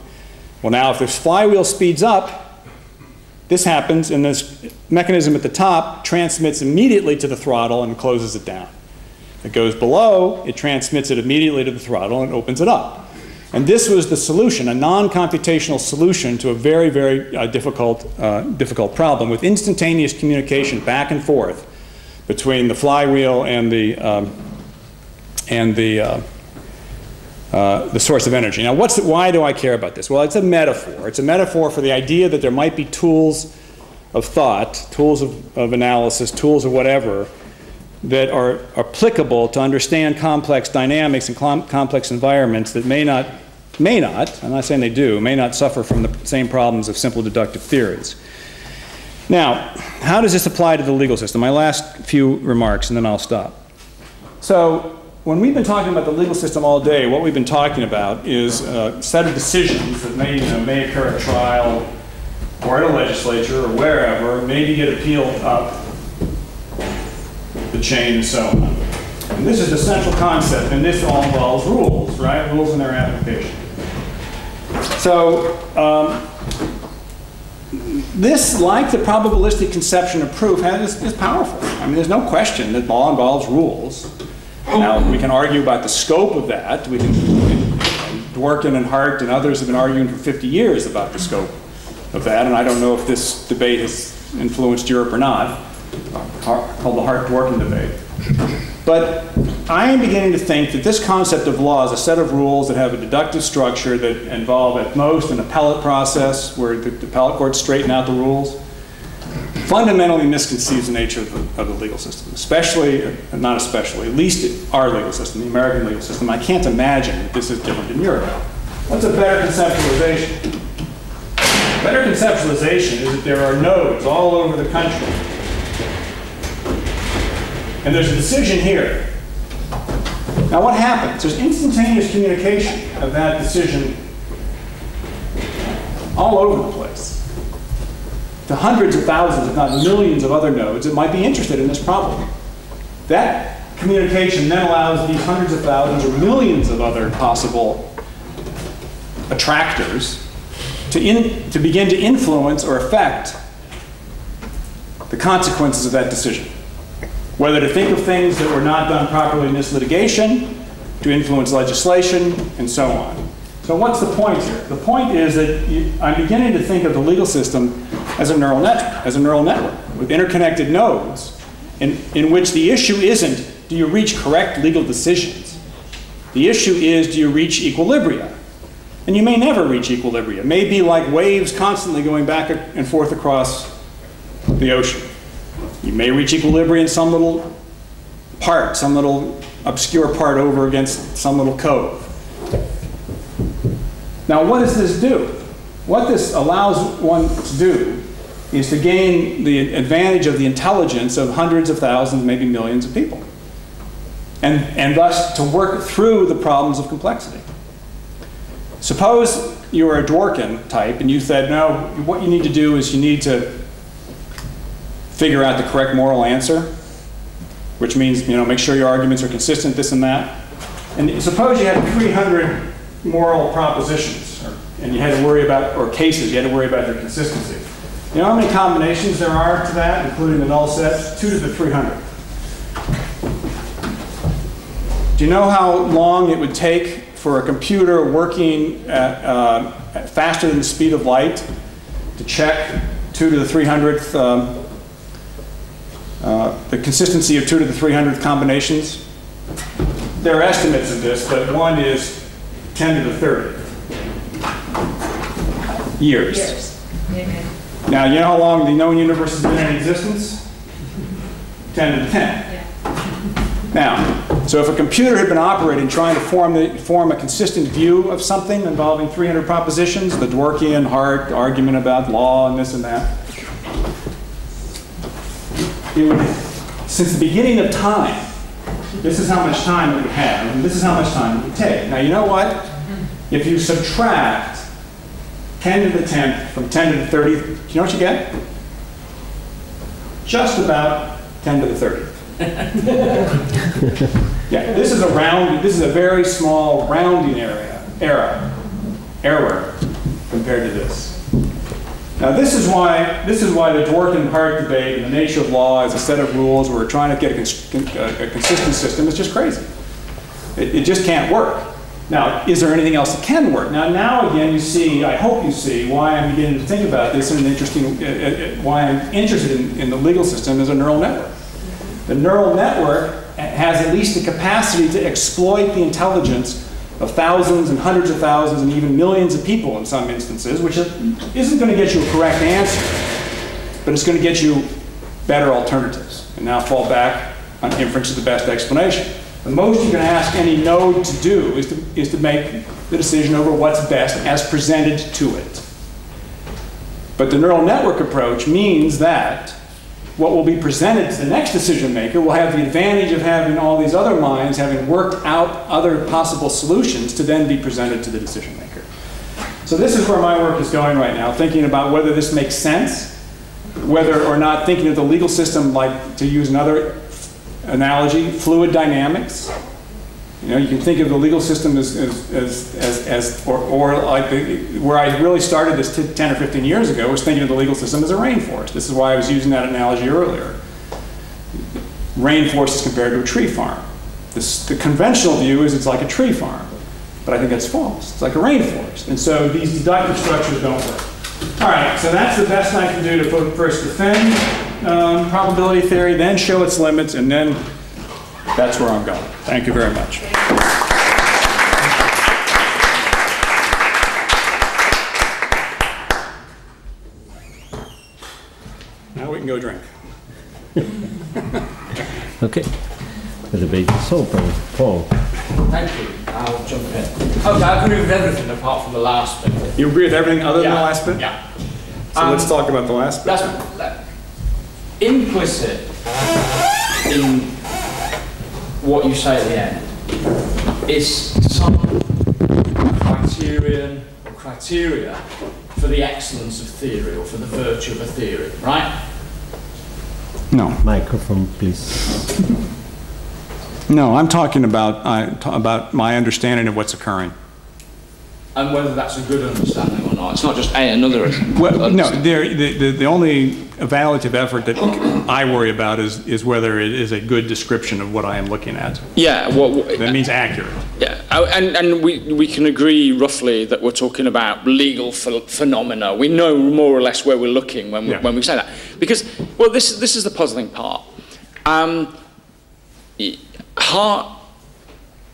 Well, now, if this flywheel speeds up, this happens, and this mechanism at the top transmits immediately to the throttle and closes it down. If it goes below, it transmits it immediately to the throttle and opens it up. And this was the solution, a non-computational solution to a very, very difficult problem with instantaneous communication back and forth between the flywheel and the source of energy. Now, why do I care about this? Well, it's a metaphor. It's a metaphor for the idea that there might be tools of thought, tools of analysis, tools of whatever, that are applicable to understand complex dynamics and complex environments that may not, I'm not saying they do, may not suffer from the same problems of simple deductive theories. Now, how does this apply to the legal system? My last few remarks, and then I'll stop. So, when we've been talking about the legal system all day, what we've been talking about is a set of decisions that may occur at trial or at a legislature or wherever, maybe get appealed up the chain and so on. And this is the central concept, and this all involves rules, right? Rules and their application. So this, like the probabilistic conception of proof, is powerful. I mean, there's no question that law involves rules. Now, we can argue about the scope of that. Dworkin and Hart and others have been arguing for 50 years about the scope of that, and I don't know if this debate has influenced Europe or not, called the Hart-Dworkin debate. But I am beginning to think that this concept of law is a set of rules that have a deductive structure that involve at most an appellate process where the appellate courts straighten out the rules. Fundamentally misconceives the nature of the legal system, not especially, at least our legal system, the American legal system. I can't imagine that this is different in Europe. What's a better conceptualization? A better conceptualization is that there are nodes all over the country. And there's a decision here. Now what happens? There's instantaneous communication of that decision all over the place to hundreds of thousands, if not millions of other nodes that might be interested in this problem. That communication then allows these hundreds of thousands or millions of other possible attractors to begin to influence or affect the consequences of that decision. Whether to think of things that were not done properly in this litigation, to influence legislation, and so on. So what's the point here? The point is that I'm beginning to think of the legal system as a neural network with interconnected nodes in which the issue isn't, do you reach correct legal decisions? The issue is, do you reach equilibria? And you may never reach equilibria. It may be like waves constantly going back and forth across the ocean. You may reach equilibria in some little part, some little obscure part over against some little cove. Now, what does this do? What this allows one to do is to gain the advantage of the intelligence of hundreds of thousands, maybe millions of people, and thus to work through the problems of complexity. Suppose you were a Dworkin type and you said, no, what you need to do is you need to figure out the correct moral answer, which means, make sure your arguments are consistent, this and that. And suppose you had 300 moral propositions, and you had to worry about, or cases, you had to worry about their consistency. You know how many combinations there are to that, including the null set? 2 to the 300. Do you know how long it would take for a computer working at faster than the speed of light to check 2 to the 300th, the consistency of 2 to the 300th combinations. There are estimates of this, but one is 10 to the 30th years. Amen. Now, you know how long the known universe has been in existence? 10 to the 10. Yeah. Now, so if a computer had been operating trying to form a consistent view of something involving 300 propositions, the Dworkian Hart argument about law and this and that, it would, since the beginning of time, this is how much time it would have, and this is how much time it would take. Now, you know what? If you subtract 10 to the 10th from 10 to the 30th, do you know what you get? Just about 10 to the 30th. Yeah, this is a very small rounding error compared to this. Now this is why the Dworkin Hart debate and the nature of law as a set of rules where we're trying to get a consistent system is just crazy. It just can't work. Now, is there anything else that can work? Now again, you see, I hope you see, why I'm beginning to think about this and why I'm interested in the legal system as a neural network. The neural network has at least the capacity to exploit the intelligence of thousands and hundreds of thousands and even millions of people in some instances, which isn't going to get you a correct answer, but it's going to get you better alternatives. And now fall back on inference is the best explanation. The most you can ask any node to do is to make the decision over what's best as presented to it. But the neural network approach means that what will be presented to the next decision maker will have the advantage of having all these other minds having worked out other possible solutions to then be presented to the decision maker. So this is where my work is going right now, thinking about whether this makes sense, whether or not thinking of the legal system, like, to use another analogy, fluid dynamics. You know, you can think of the legal system or like where I really started this 10 or 15 years ago was thinking of the legal system as a rainforest. This is why I was using that analogy earlier. Rainforest is compared to a tree farm. The conventional view is it's like a tree farm, but I think that's false. It's like a rainforest. And so these deductive structures don't work. All right, so that's the best I can do to first defend probability theory, then show its limits, and then that's where I'm going. Thank you very much. Now we can go drink. Okay. The debate is open. Paul. Thank you. I'll jump in. Okay, I agree with everything apart from the last bit. You agree with everything other than the last bit? Yeah. So let's talk about the last bit. Implicit in what you say at the end is some criterion or criteria for the excellence of theory or for the virtue of a theory, right? No. Microphone, please. No, I'm talking about my understanding of what's occurring. And whether that's a good understanding or not. It's not just another. Well, no, the only evaluative effort that I worry about is whether it is a good description of what I am looking at. Yeah, that means accurate. Yeah, and we can agree roughly that we're talking about legal phenomena. We know more or less where we're looking when we say that. Because, well, this is the puzzling part. Hart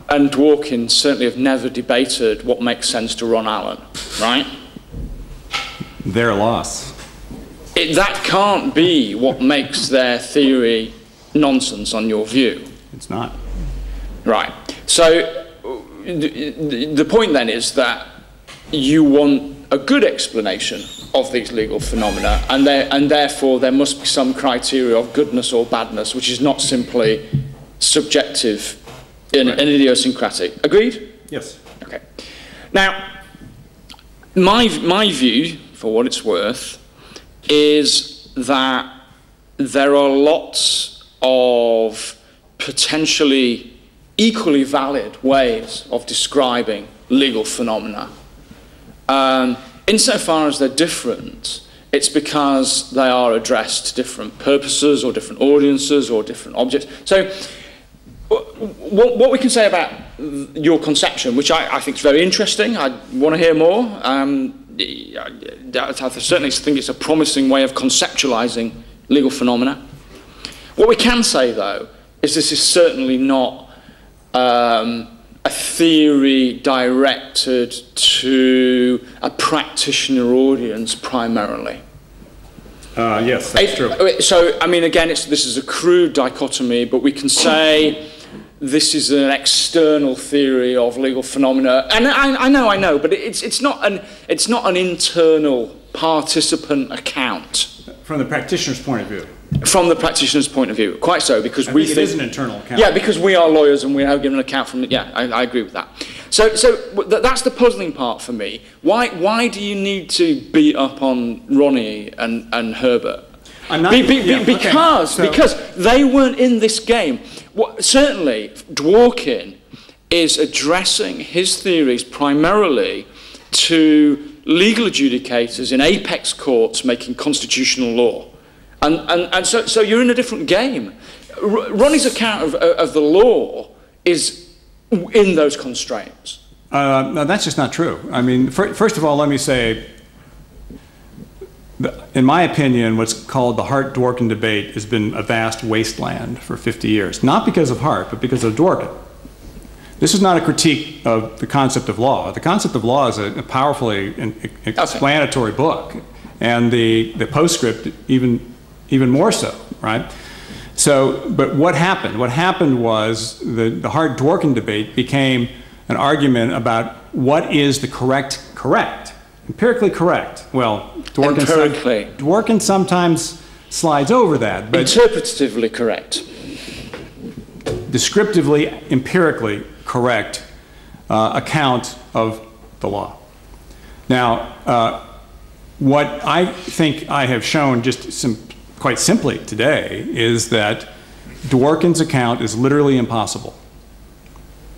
and Dworkin certainly have never debated what makes sense to Ron Allen, right? Their loss. That can't be what makes their theory nonsense on your view. It's not. Right. So the point then is that you want a good explanation of these legal phenomena, and therefore there must be some criteria of goodness or badness, which is not simply subjective and idiosyncratic. Agreed? Yes. Okay. Now, my view, for what it's worth, is that there are lots of potentially equally valid ways of describing legal phenomena. Insofar as they're different, it's because they are addressed to different purposes or different audiences or different objects. So what we can say about your conception, which I think is very interesting. I want to hear more. I certainly think it's a promising way of conceptualizing legal phenomena. What we can say, though, is this is certainly not a theory directed to a practitioner audience primarily. Yes, that's true. So, I mean, again, this is a crude dichotomy, but we can say this is an external theory of legal phenomena. And I know, but it's not an internal participant account. From the practitioner's point of view. From the practitioner's point of view, quite so, because we think it is an internal account. Yeah, because we are lawyers and we are given an account from it. Yeah, I agree with that. So that's the puzzling part for me. Why do you need to beat up on Ronnie and Herbert? Because they weren't in this game. Certainly, Dworkin is addressing his theories primarily to legal adjudicators in apex courts making constitutional law. And so you're in a different game. Ronnie's account of the law is in those constraints. No, that's just not true. I mean, first of all, let me say, in my opinion, what's called the Hart-Dworkin debate has been a vast wasteland for 50 years. Not because of Hart, but because of Dworkin. This is not a critique of the concept of law. The concept of law is a powerfully explanatory book, and the postscript even more so, right? So, but what happened? What happened was the Hart-Dworkin debate became an argument about what is the correct, empirically correct. Well, Dworkin sometimes slides over that. But interpretatively correct. Descriptively, empirically correct account of the law. Now, what I think I have shown quite simply today is that Dworkin's account is literally impossible.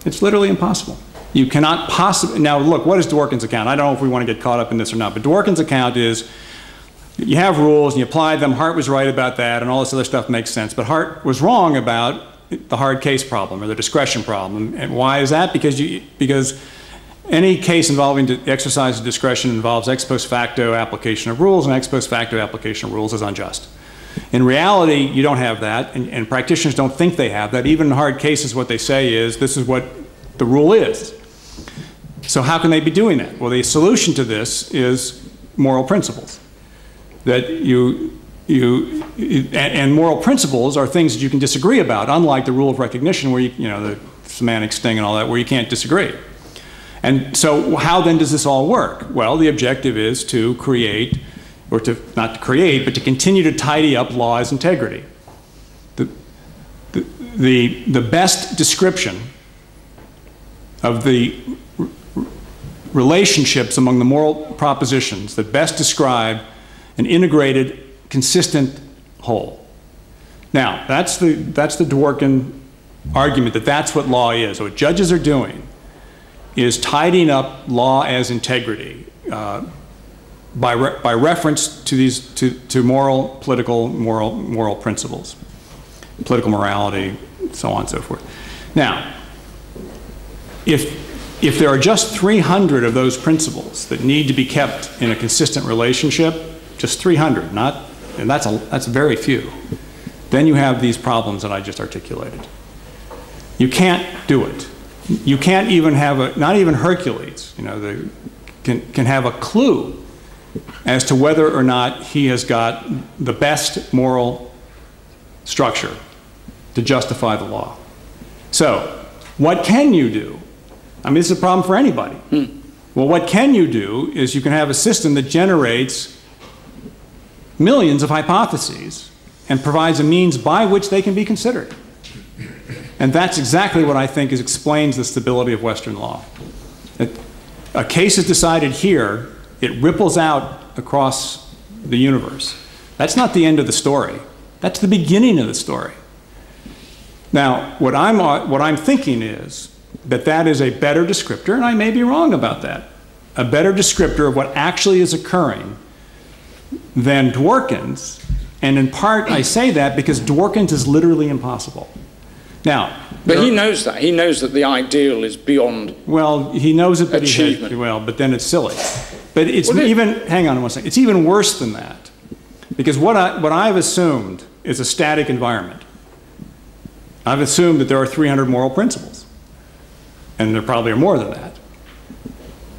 It's literally impossible. You cannot possibly, now look, what is Dworkin's account? I don't know if we want to get caught up in this or not, but Dworkin's account is, you have rules and you apply them, Hart was right about that and all this other stuff makes sense, but Hart was wrong about the hard case problem or the discretion problem. And why is that? Because any case involving the exercise of discretion involves ex post facto application of rules, and ex post facto application of rules is unjust. In reality, you don't have that, and practitioners don't think they have that. Even in hard cases, what they say is, this is what the rule is. So how can they be doing that? Well, the solution to this is moral principles. That and moral principles are things that you can disagree about, unlike the rule of recognition where the semantic sting and all that, where you can't disagree. And so how then does this all work? Well, the objective is to create, or not to create, but to continue to tidy up law's integrity. The best description of the relationships among the moral propositions that best describe an integrated, consistent whole. Now, that's the Dworkin argument that that's what law is. What judges are doing is tidying up law as integrity by reference to moral, political, moral principles, political morality, so on and so forth. Now, if there are just 300 of those principles that need to be kept in a consistent relationship, just 300, and that's very few, then you have these problems that I just articulated. You can't do it. You can't even have not even Hercules, can have a clue as to whether or not he has got the best moral structure to justify the law. So, what can you do? I mean, this is a problem for anybody. Well, what can you do is you can have a system that generates millions of hypotheses and provides a means by which they can be considered. And that's exactly what I think explains the stability of Western law. A case is decided here, it ripples out across the universe. That's not the end of the story. That's the beginning of the story. Now, what I'm thinking is that is a better descriptor, and I may be wrong about that, a better descriptor of what actually is occurring than Dworkin's, and in part I say that because Dworkin's is literally impossible. Now, But he knows that. He knows that the ideal is beyond Well, he knows it, but achievement. but then it's silly. But it's hang on one second, it's even worse than that. Because what I've assumed is a static environment. I've assumed that there are 300 moral principles. And there probably are more than that.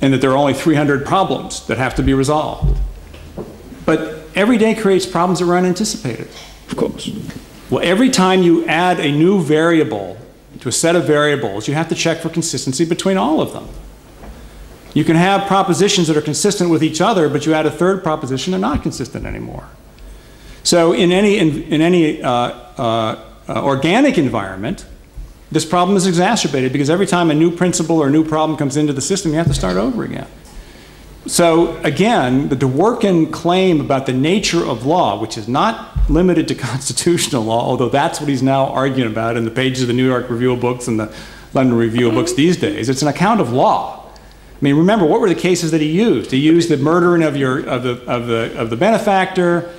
And that there are only 300 problems that have to be resolved. But every day creates problems that were unanticipated. Of course. Well, every time you add a new variable to a set of variables, you have to check for consistency between all of them. You can have propositions that are consistent with each other, but you add a third proposition, they're not consistent anymore. So in any organic environment, this problem is exacerbated because every time a new principle or a new problem comes into the system, you have to start over again. So again, the Dworkin claim about the nature of law, which is not limited to constitutional law, although that's what he's now arguing about in the pages of the New York Review of Books and the London Review of Books these days. It's an account of law. I mean, remember, what were the cases that he used? He used the murdering of the benefactor,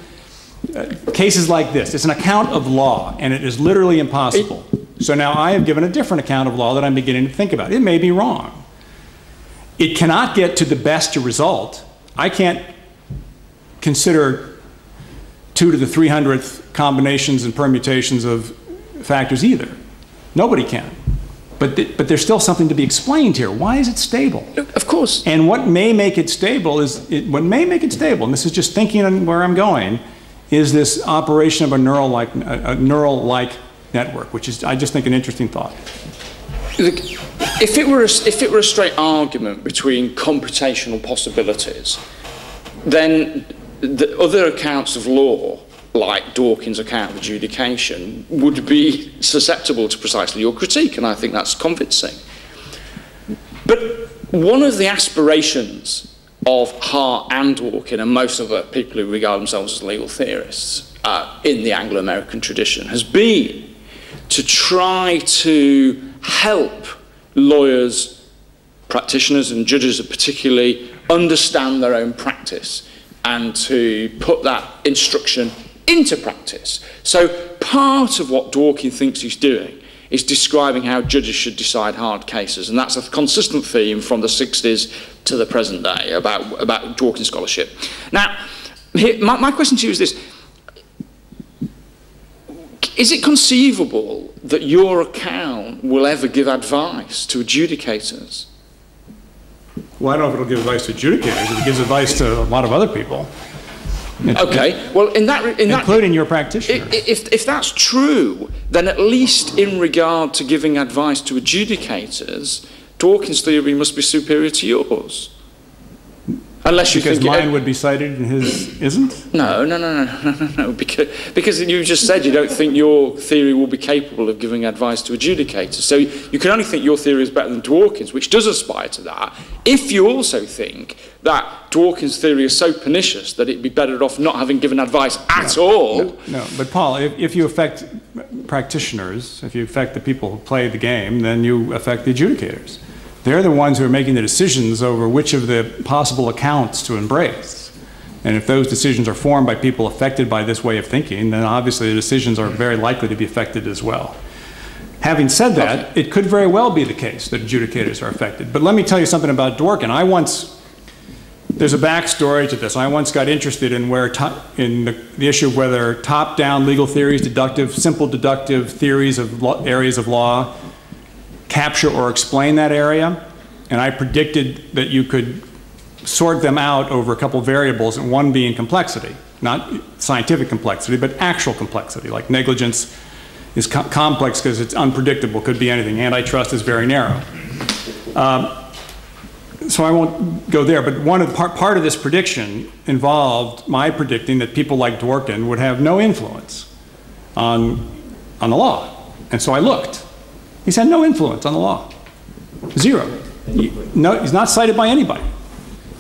cases like this. It's an account of law, and it is literally impossible. So now I have given a different account of law that I'm beginning to think about. It may be wrong. It cannot get to the best result. I can't consider 2 to the 300th combinations and permutations of factors either. Nobody can. But there's still something to be explained here. Why is it stable? Of course. And what may make it stable and this is just thinking on where I'm going, is this operation of a neural-like network, which is, I just think, an interesting thought. If it were a straight argument between computational possibilities, then the other accounts of law, like Dworkin's account of adjudication, would be susceptible to precisely your critique, and I think that's convincing. But one of the aspirations of Hart and Dworkin, and most other people who regard themselves as legal theorists in the Anglo-American tradition, has been to try to help lawyers, practitioners and judges particularly, understand their own practice and to put that instruction into practice. So part of what Dworkin thinks he's doing is describing how judges should decide hard cases, and that's a consistent theme from the 60s to the present day about Dworkin scholarship. Now, my question to you is this. Is it conceivable that your account will ever give advice to adjudicators? Well, I don't know if it'll give advice to adjudicators. It gives advice to a lot of other people. Okay. Well, including your practitioner. If that's true, then at least in regard to giving advice to adjudicators, Dworkin's theory must be superior to yours. Unless you because think mine would be cited and his isn't? No. Because you just said you don't think your theory will be capable of giving advice to adjudicators. So you can only think your theory is better than Dworkin's, which does aspire to that, if you also think that Dworkin's theory is so pernicious that it'd be better off not having given advice at all. No, but Paul, if you affect practitioners, if you affect the people who play the game, then you affect the adjudicators. They're the ones who are making the decisions over which of the possible accounts to embrace. And if those decisions are formed by people affected by this way of thinking, then obviously the decisions are very likely to be affected as well. Having said that, it could very well be the case that adjudicators are affected. But let me tell you something about Dworkin. There's a backstory to this. I once got interested in the issue of whether top-down legal theories, simple deductive theories of areas of law, capture or explain that area, and I predicted that you could sort them out over a couple of variables, and one being complexity, not scientific complexity, but actual complexity, like negligence is complex because it's unpredictable, could be anything. Antitrust is very narrow. So I won't go there, but part of this prediction involved my predicting that people like Dworkin would have no influence on the law. And so I looked. He's had no influence on the law. Zero. He's not cited by anybody.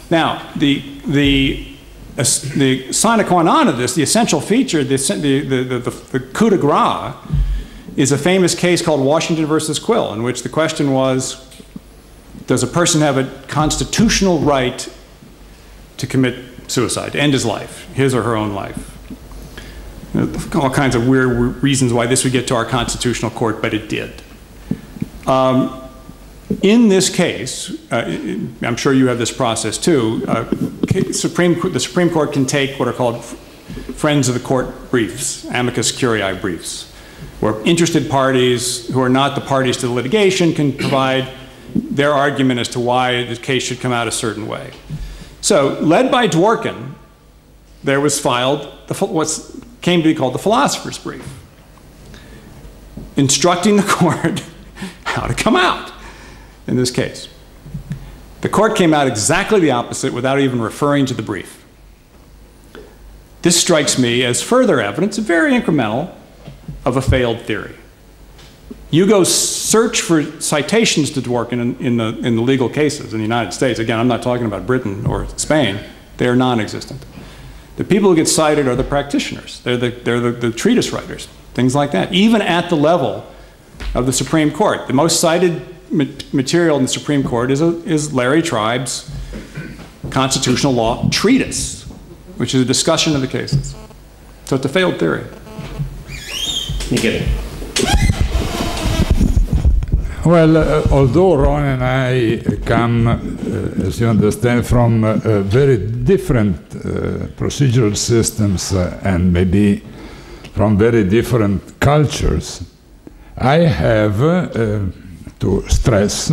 Now, the sine qua non of this, the essential feature, the coup de grace, is a famous case called Washington versus Quill, in which the question was, does a person have a constitutional right to commit suicide, to end his life, his or her own life? All kinds of weird reasons why this would get to our constitutional court, but it did. In this case, I'm sure you have this process too, the Supreme Court can take what are called friends of the court briefs, amicus curiae briefs, where interested parties who are not the parties to the litigation can provide their argument as to why the case should come out a certain way. So, led by Dworkin, there was filed what came to be called the philosopher's brief, instructing the court how to come out in this case. The court came out exactly the opposite without even referring to the brief. This strikes me as further evidence, very incremental, of a failed theory. You go search for citations to Dworkin in the legal cases in the United States. Again, I'm not talking about Britain or Spain. They are non-existent. The people who get cited are the practitioners. They're the treatise writers, things like that, even at the level of the Supreme Court. The most cited material in the Supreme Court is Larry Tribe's constitutional law treatise, which is a discussion of the cases. So it's a failed theory. You get it. Well, although Ron and I come, as you understand, from very different procedural systems and maybe from very different cultures, I have to stress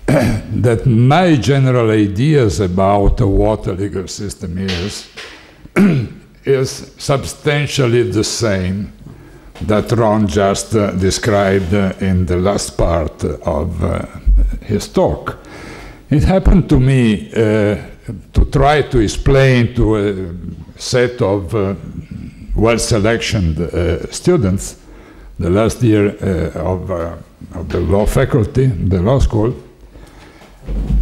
that my general ideas about what a legal system is substantially the same that Ron just described in the last part of his talk. It happened to me to try to explain to a set of well-selected students the last year of the law faculty, the law school,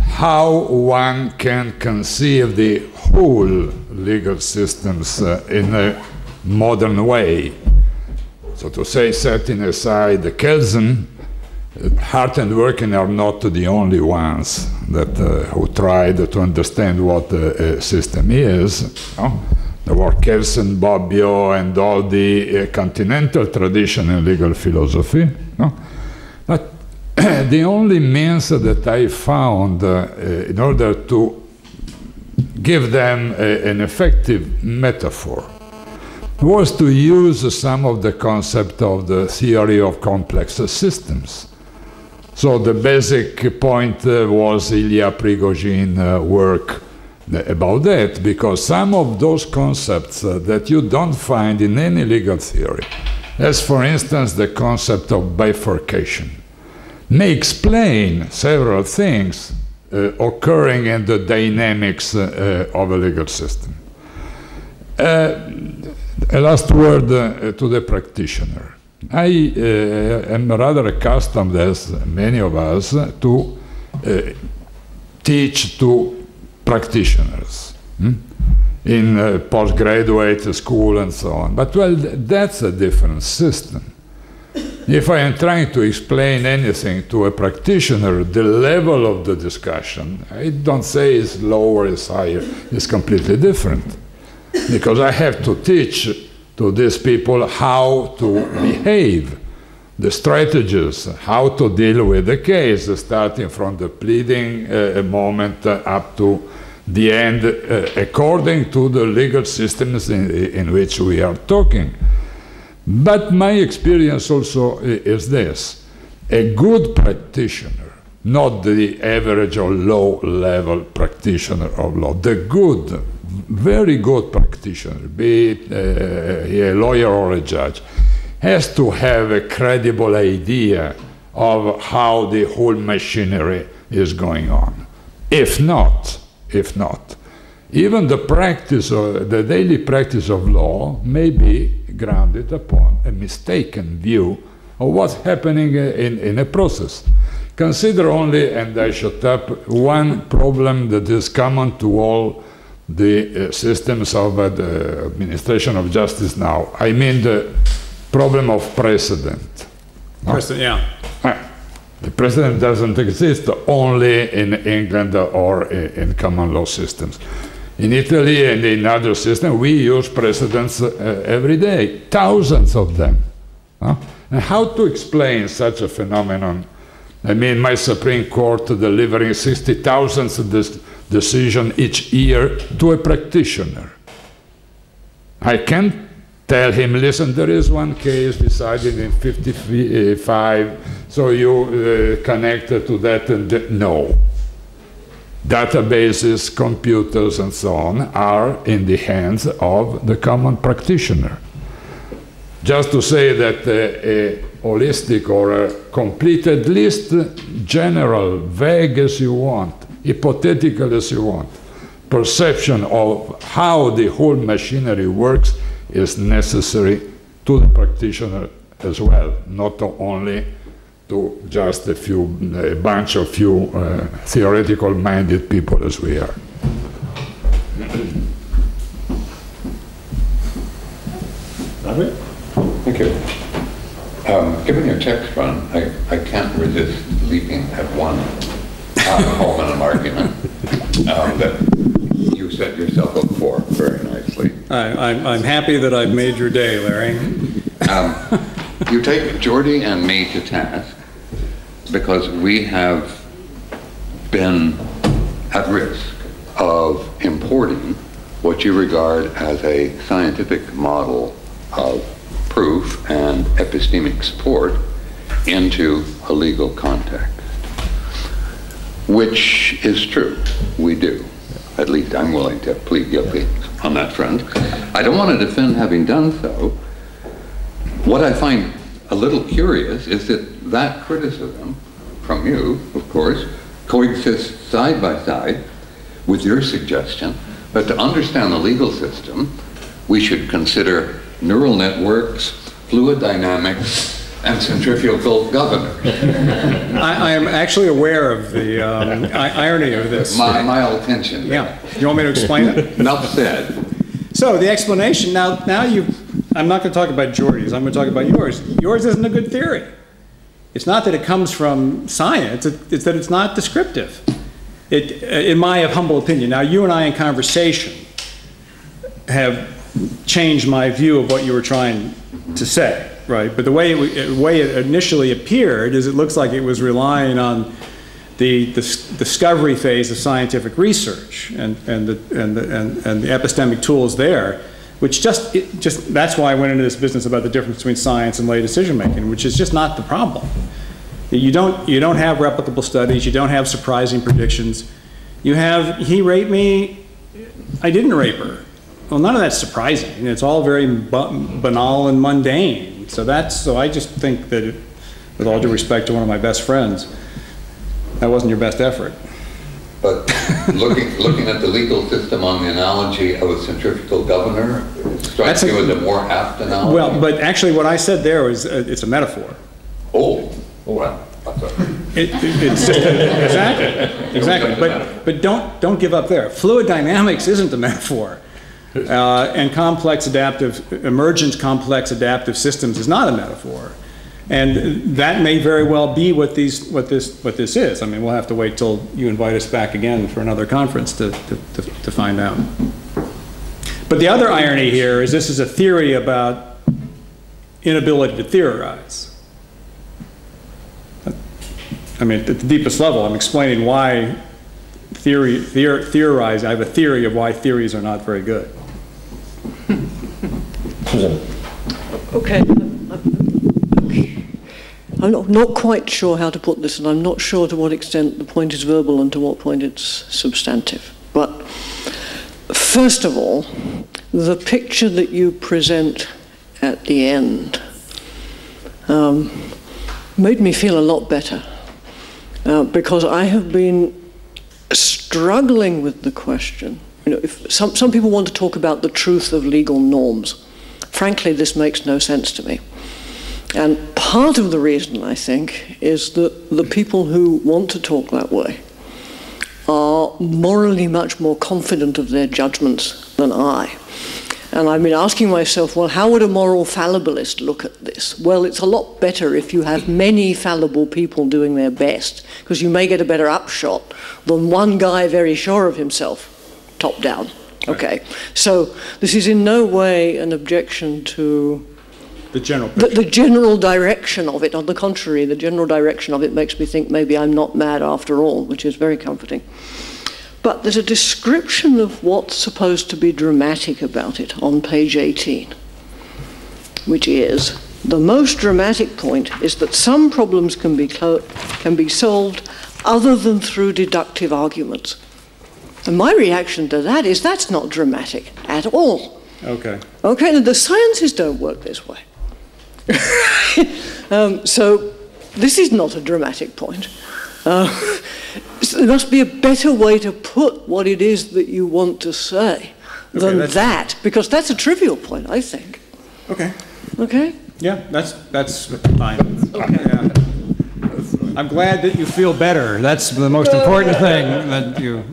how one can conceive the whole legal systems in a modern way. So to say, setting aside the Kelsen, Hart and Dworkin are not the only ones that who tried to understand what a system is. No? There were Kelsen, Bobbio, and all the continental tradition in legal philosophy. No? But the only means that I found in order to give them an effective metaphor was to use some of the concept of the theory of complex systems. So the basic point was Ilya Prigozhin work about that, because some of those concepts that you don't find in any legal theory, as for instance the concept of bifurcation, may explain several things occurring in the dynamics of a legal system. A last word to the practitioner. I am rather accustomed, as many of us, to teach to practitioners in postgraduate school and so on. But, well, that's a different system. If I am trying to explain anything to a practitioner, the level of the discussion, I don't say it's lower, it's higher, it's completely different. Because I have to teach to these people how to behave, the strategies, how to deal with the case, starting from the pleading moment up to the end, according to the legal systems in which we are talking. But my experience also is this: a good practitioner, not the average or low-level practitioner of law, the good, very good practitioner, be it a lawyer or a judge, has to have a credible idea of how the whole machinery is going on. If not, even the practice, the daily practice of law may be grounded upon a mistaken view of what's happening in a process. Consider only, and I shut up, one problem that is common to all the systems of the administration of justice now. I mean the problem of precedent. Yeah. The precedent doesn't exist only in England or in common law systems. In Italy and in other systems, we use precedents every day, thousands of them. And how to explain such a phenomenon I mean, my Supreme Court delivering 60,000 decisions each year to a practitioner. I can't tell him, listen, there is one case decided in 55, so you connect to that and no. Databases, computers, and so on are in the hands of the common practitioner. Just to say that a holistic or a complete, at least general, vague as you want, hypothetical as you want, perception of how the whole machinery works is necessary to the practitioner as well, not only to just a bunch of theoretical-minded people as we are. Thank you. Given your text run, I can't resist leaping at one Holman argument that you set yourself up for very nicely. I'm happy that I've made your day, Larry. You take Jordi and me to task because we have been at risk of importing what you regard as a scientific model of proof and epistemic support into a legal context, which is true. We do. At least I'm willing to plead guilty on that front. I don't want to defend having done so. What I find a little curious is that that criticism from you, of course, coexists side by side with your suggestion that to understand the legal system, we should consider neural networks, fluid dynamics, and centrifugal governors. I am actually aware of the irony of this. Mild attention. Yeah. You want me to explain it? Enough said. So the explanation, now I'm not going to talk about Jordi's, I'm going to talk about yours. Yours isn't a good theory. It's not that it comes from science, it's that it's not descriptive, in my humble opinion. Now, you and I in conversation have changed my view of what you were trying to say, right? But the way it initially appeared is it looks like it was relying on the discovery phase of scientific research and the epistemic tools there, which that's why I went into this business about the difference between science and lay decision making, which is just not the problem. You don't have replicable studies, you don't have surprising predictions. You have, he raped me, I didn't rape her. Well, none of that's surprising. It's all very banal and mundane. So I just think that, with all due respect to one of my best friends, that wasn't your best effort. But looking at the legal system on the analogy of a centrifugal governor, strikes you as a more apt analogy? Well, but actually what I said there was, it's a metaphor. Oh, well, that's right. Exactly. But don't give up there. Fluid dynamics isn't a metaphor. And emergent complex adaptive systems is not a metaphor. And that may very well be what this is. I mean, we'll have to wait till you invite us back again for another conference to find out. But the other irony here is this is a theory about inability to theorize. I mean, at the deepest level, I'm explaining why theorize. I have a theory of why theories are not very good. Okay. I'm not quite sure how to put this, and I'm not sure to what extent the point is verbal and to what point it's substantive. But first of all, the picture that you present at the end made me feel a lot better, because I have been struggling with the question. You know, if some people want to talk about the truth of legal norms. Frankly, this makes no sense to me. And part of the reason, I think, is that the people who want to talk that way are morally much more confident of their judgments than I. And I've been asking myself, well, how would a moral fallibilist look at this? Well, it's a lot better if you have many fallible people doing their best, because you may get a better upshot than one guy very sure of himself, top down. Okay, so this is in no way an objection to The general picture. The general direction of it. On the contrary, the general direction of it makes me think maybe I'm not mad after all, which is very comforting. But there's a description of what's supposed to be dramatic about it on page 18, which is, the most dramatic point is that some problems can be solved other than through deductive arguments. And my reaction to that is that's not dramatic at all. Okay. Okay, the sciences don't work this way. So this is not a dramatic point. So there must be a better way to put what it is that you want to say than that, because that's a trivial point, I think. Okay. Okay? Yeah, that's fine. Okay. Yeah. I'm glad that you feel better. That's the most important thing that you...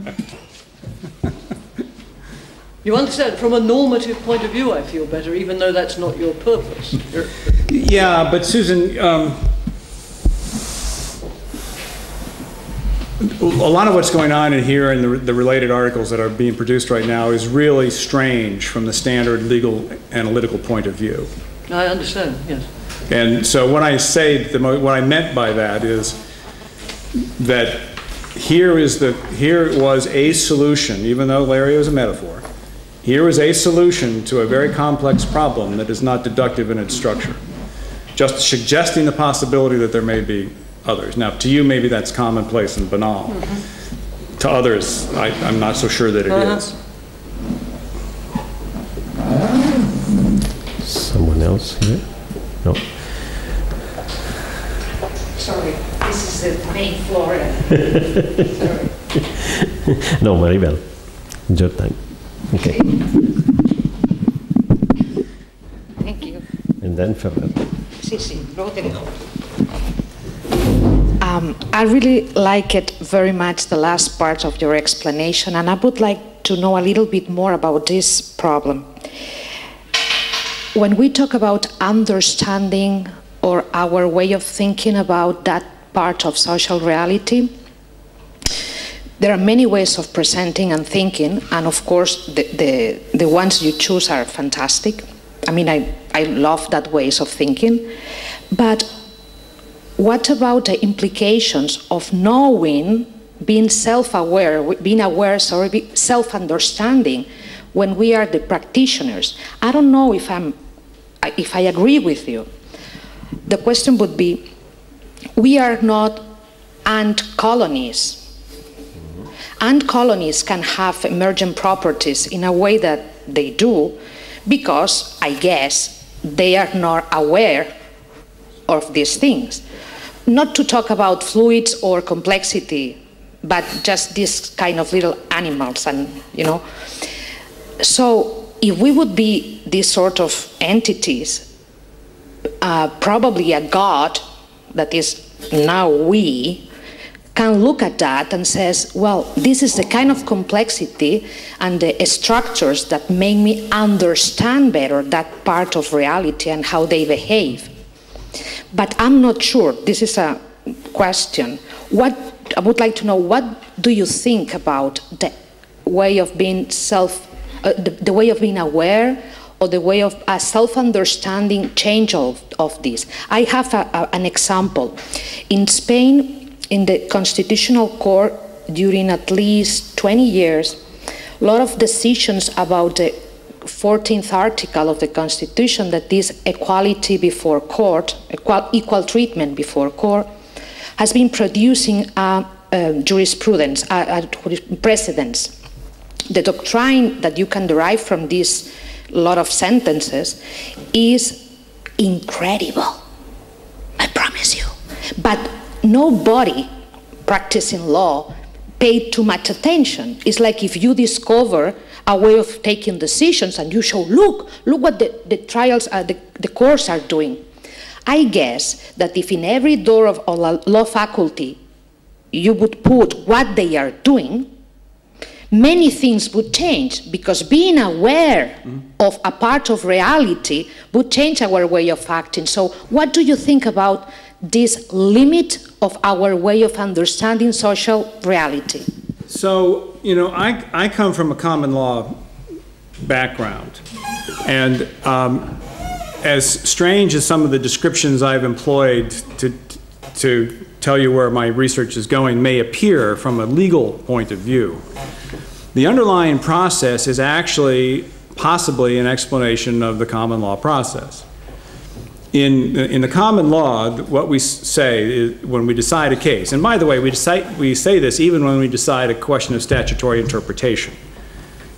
You understand, from a normative point of view, I feel better, even though that's not your purpose. Yeah, but Susan, a lot of what's going on in here and the related articles that are being produced right now is really strange from the standard legal analytical point of view. I understand, yes. And so when I say, what I meant by that is that here was a solution, even though Larry was a metaphor, here is a solution to a very complex problem that is not deductive in its structure, just suggesting the possibility that there may be others. Now, to you, maybe that's commonplace and banal. To others, I'm not so sure that it is. Someone else here? No. Sorry, this is the main floor. Sorry. No, Maribel. Your time. Okay. Thank you. And then Febrero. Sí, sí, luego te dejo. I really like it very much, the last part of your explanation, and I would like to know a little bit more about this problem. When we talk about understanding or our way of thinking about that part of social reality, there are many ways of presenting and thinking, and of course the ones you choose are fantastic. I mean, I love that ways of thinking, but what about the implications of knowing, being self-aware, self-understanding when we are the practitioners? I don't know if I agree with you. The question would be, we are not ant colonies. Ant colonies can have emergent properties in a way that they do because, I guess, they are not aware of these things. Not to talk about fluids or complexity, but just these kind of little animals, and you know. So if we would be these sort of entities, probably a God, that is now we, can look at that and says, well, this is the kind of complexity and the structures that make me understand better that part of reality and how they behave. But I'm not sure, this is a question. I would like to know, what do you think about the way of being the way of being aware, or the way of a self-understanding change of this? I have an example. In Spain, in the Constitutional Court, during at least 20 years, a lot of decisions about the 14th article of the Constitution, that is equality before court, equal treatment before court, has been producing jurisprudence, precedents. The doctrine that you can derive from this lot of sentences is incredible, I promise you. But nobody practicing law paid too much attention. It's like if you discover a way of taking decisions and you show, look what the trials, the courts are doing. I guess that if in every door of a law faculty you would put what they are doing, many things would change, because being aware of a part of reality would change our way of acting. So what do you think about this limit of our way of understanding social reality? So, you know, I come from a common law background, and as strange as some of the descriptions I've employed to tell you where my research is going may appear from a legal point of view, the underlying process is actually possibly an explanation of the common law process. In the common law, what we say is when we decide a case, and by the way, we say this even when we decide a question of statutory interpretation.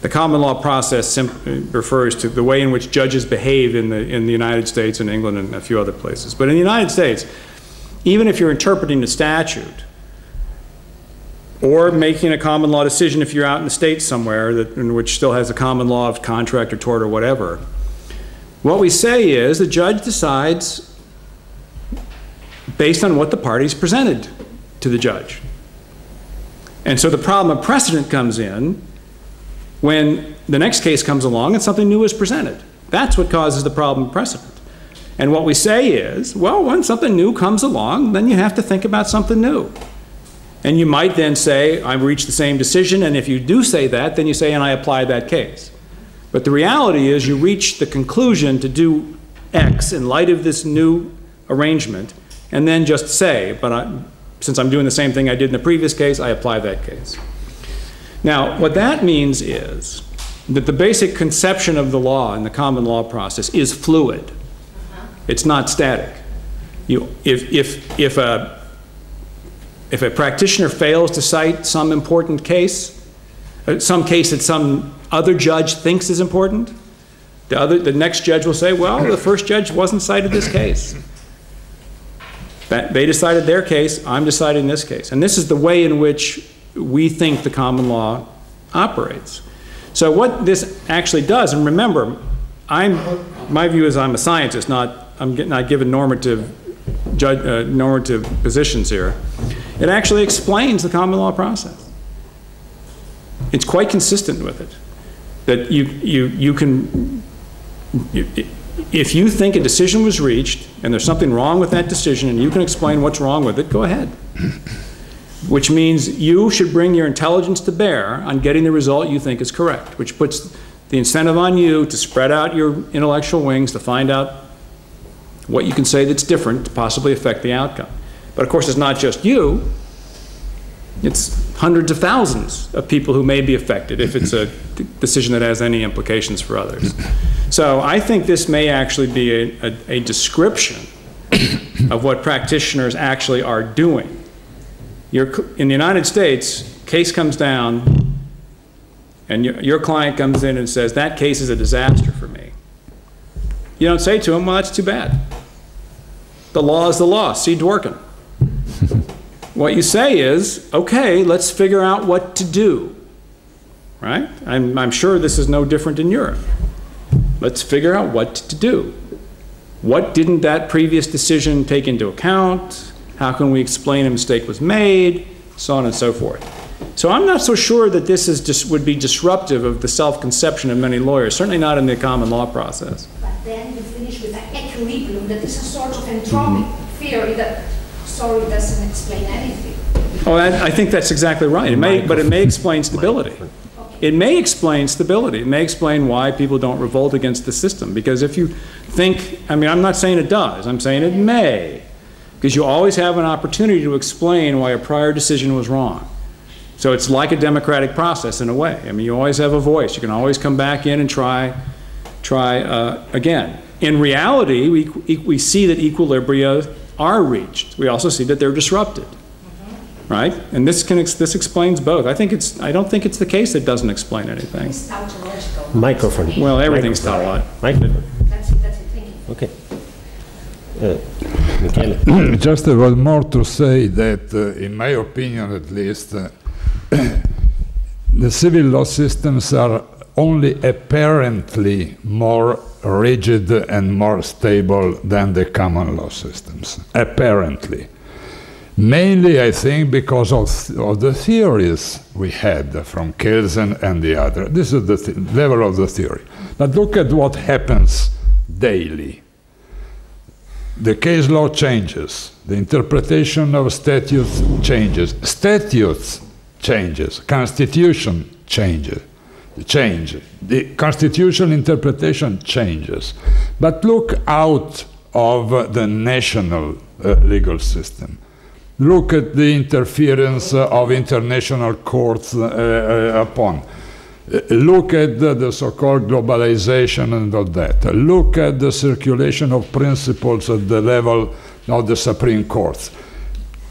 The common law process simply refers to the way in which judges behave in the United States and England and a few other places. But in the United States, even if you're interpreting a statute or making a common law decision if you're out in the States somewhere in which still has a common law of contract or tort or whatever, what we say is the judge decides based on what the parties presented to the judge. And so the problem of precedent comes in when the next case comes along and something new is presented. That's what causes the problem of precedent. And what we say is, well, when something new comes along, then you have to think about something new. And you might then say, I've reached the same decision, and if you do say that, then you say, and I apply that case. But the reality is you reach the conclusion to do X in light of this new arrangement, and then just say, since I'm doing the same thing I did in the previous case, I apply that case. Now, what that means is that the basic conception of the law in the common law process is fluid. It's not static. If a practitioner fails to cite some important case, some case that some other judge thinks is important, the next judge will say, well, the first judge wasn't cited this case. They decided their case, I'm deciding this case. And this is the way in which we think the common law operates. So what this actually does, and remember, my view is I'm a scientist, I'm not given normative positions here. It actually explains the common law process. It's quite consistent with it. That you can, if you think a decision was reached and there's something wrong with that decision and you can explain what's wrong with it, go ahead. Which means you should bring your intelligence to bear on getting the result you think is correct, which puts the incentive on you to spread out your intellectual wings to find out what you can say that's different to possibly affect the outcome. But of course, it's not just you. It's hundreds of thousands of people who may be affected if it's a decision that has any implications for others. So I think this may actually be a description of what practitioners actually are doing. In the United States, case comes down and your client comes in and says, that case is a disaster for me. You don't say to him, well, that's too bad. The law is the law, see Dworkin. What you say is, okay, let's figure out what to do, right? I'm sure this is no different in Europe. Let's figure out what to do. What didn't that previous decision take into account? How can we explain a mistake was made? So on and so forth. So I'm not so sure that this would be disruptive of the self-conception of many lawyers, certainly not in the common law process. But then you finish with an equilibrium that is a sort of entropic theory that doesn't explain anything. Oh, I think that's exactly right. But it may explain stability. It may explain stability. It may explain why people don't revolt against the system. Because if you think, I mean, I'm not saying it does. I'm saying it may. Because you always have an opportunity to explain why a prior decision was wrong. So it's like a democratic process in a way. I mean, you always have a voice. You can always come back in and try again. In reality, we see that equilibria are reached. We also see that they're disrupted, right? And this explains both. I don't think it's the case that doesn't explain anything. It's tautological. Microphone. Well, everything's tautological. Microphone. That's it thinking. Okay. Just one more to say that, in my opinion at least, the civil law systems are only apparently more rigid and more stable than the common law systems, apparently. Mainly, I think, because of the theories we had from Kelsen and the other. This is the level of the theory. But look at what happens daily. The case law changes. The interpretation of statutes changes. Statutes changes. Constitution changes. change. The constitutional interpretation changes. But look out of the national legal system. Look at the interference of international courts upon. Look at the so-called globalization and all that. Look at the circulation of principles at the level of the Supreme Courts.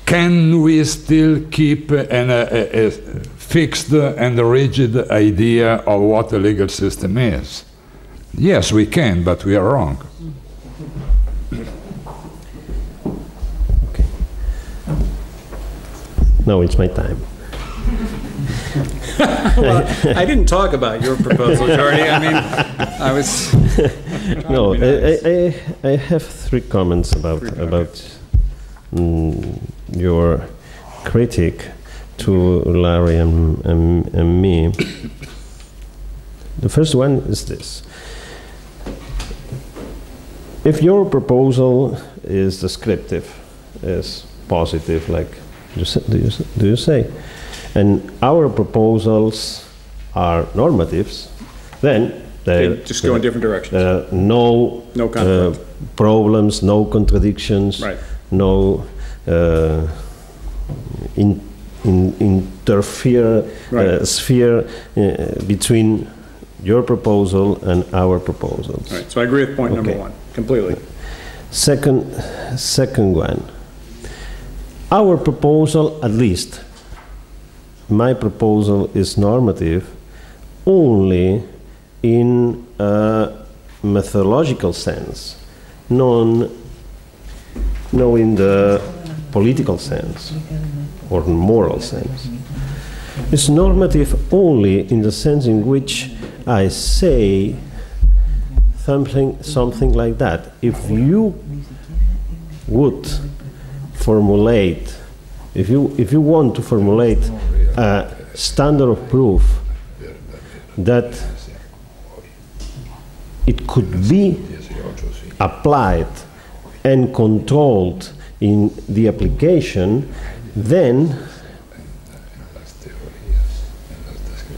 Can we still keep a fixed and rigid idea of what the legal system is? Yes, we can, but we are wrong. Okay. Now it's my time. Well, I didn't talk about your proposal, Jordi. I mean, I was... No, I have three comments about your critique to Larry and me. The first one is this. If your proposal is descriptive, is positive, like do you say, and our proposals are normatives, then they just go in different directions. No problems, no contradictions, right. No sphere between your proposal and our proposals. Right. So I agree with point number one completely. Second one. Our proposal, at least my proposal, is normative only in a methodological sense, no in the political sense or moral sense. It's normative only in the sense in which I say something like that. If you would formulate, if you want to formulate a standard of proof that it could be applied and controlled in the application, then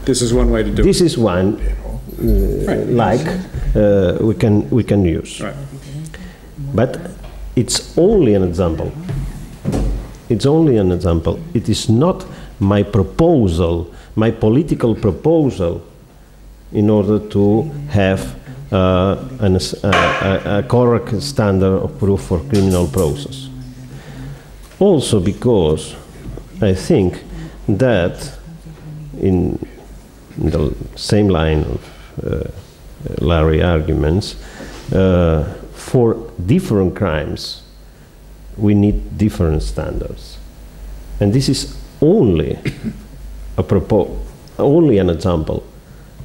this is one way to do it. This is one we can use. Right. But it's only an example. It's only an example. It is not my proposal, my political proposal, in order to have a correct standard of proof for criminal process. Also because I think that in the same line of Larry arguments, for different crimes we need different standards. And this is only only an example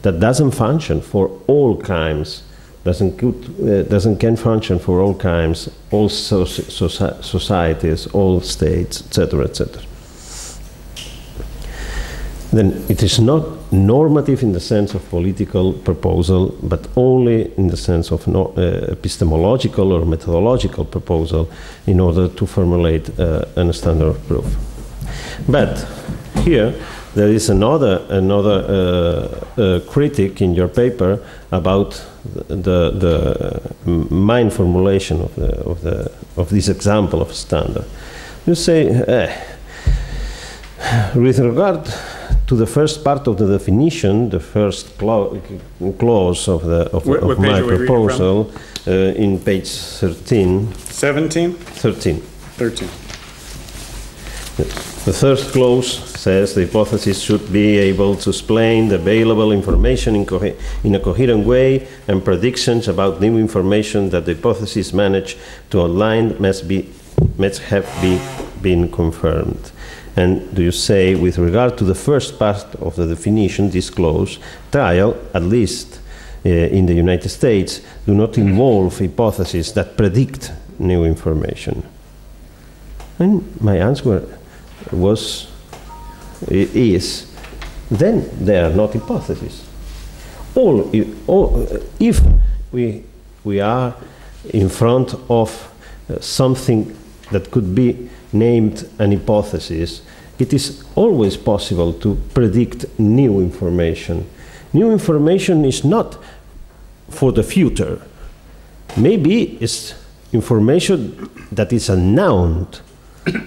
that doesn't function for all crimes, can function for all crimes, all societies, all states, etc., etc. Then it is not normative in the sense of political proposal, but only in the sense of epistemological or methodological proposal in order to formulate a standard of proof. But here there is another critique in your paper about the main formulation of this example of standard. You say, with regard to the first part of the definition, the first clause of my proposal, in page 13. 17? 13. 13. The first clause says the hypothesis should be able to explain the available information in a coherent way, and predictions about new information that the hypothesis managed to outline must have been confirmed. And do you say, with regard to the first part of the definition, this clause, trial, at least in the United States, do not involve hypotheses that predict new information? And my answer is, then they are not hypotheses. If we are in front of something that could be named an hypothesis, it is always possible to predict new information. new information is not for the future. Maybe it's information that is unknown,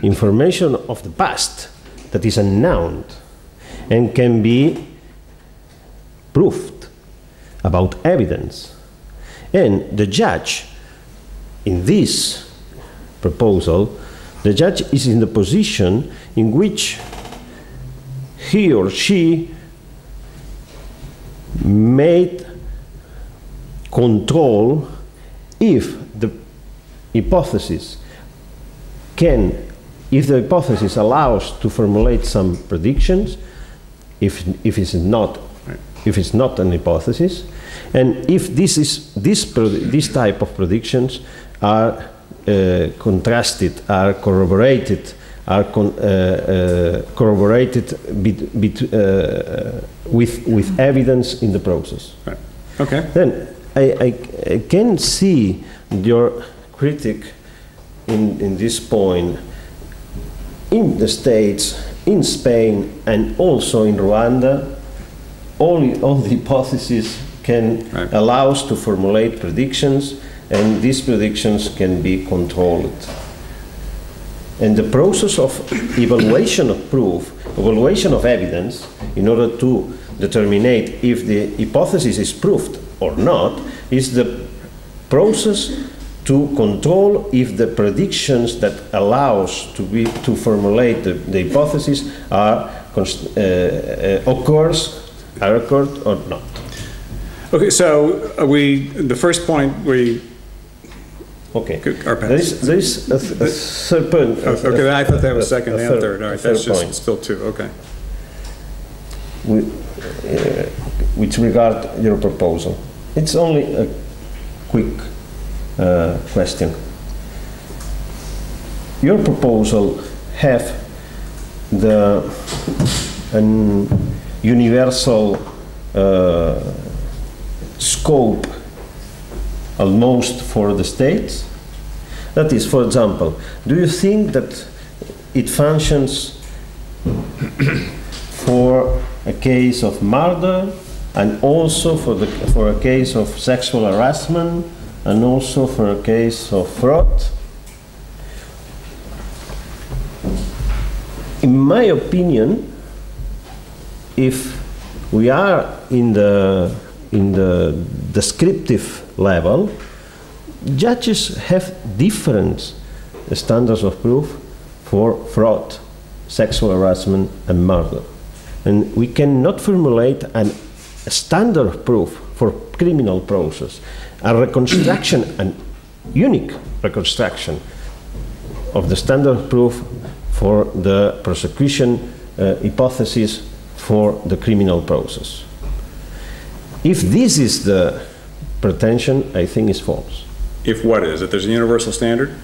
information of the past that is unknown and can be proved about evidence. And the judge, in this proposal, the judge is in the position in which he or she may control if the hypothesis allows to formulate some predictions, if it's not an hypothesis, and if this type of predictions are contrasted, are corroborated, with evidence in the process. Right. Okay. Then I can see your critic in this point in the States, in Spain, and also in Rwanda. All the hypotheses can allow us to formulate predictions, and these predictions can be controlled. And the process of evaluation of proof, evaluation of evidence, in order to determine if the hypothesis is proved or not, is the process to control if the predictions that allows to formulate the hypothesis are occurred or not. Okay, so the first point we. Okay. There is a third point. Okay, I thought that was second and third. All right, that's just still two. Okay. With regard to your proposal, it's only a quick question. Your proposal have an universal scope almost for the states. That is, for example, do you think that it functions for a case of murder, and also for a case of sexual harassment, and also for a case of fraud? In my opinion, if we are in the descriptive level, judges have different standards of proof for fraud, sexual harassment, and murder. And we cannot formulate a standard of proof for criminal process, a reconstruction, an unique reconstruction of the standard of proof for the prosecution hypothesis for the criminal process. If this is the pretension, I think it's false. If what is? If there's a universal standard?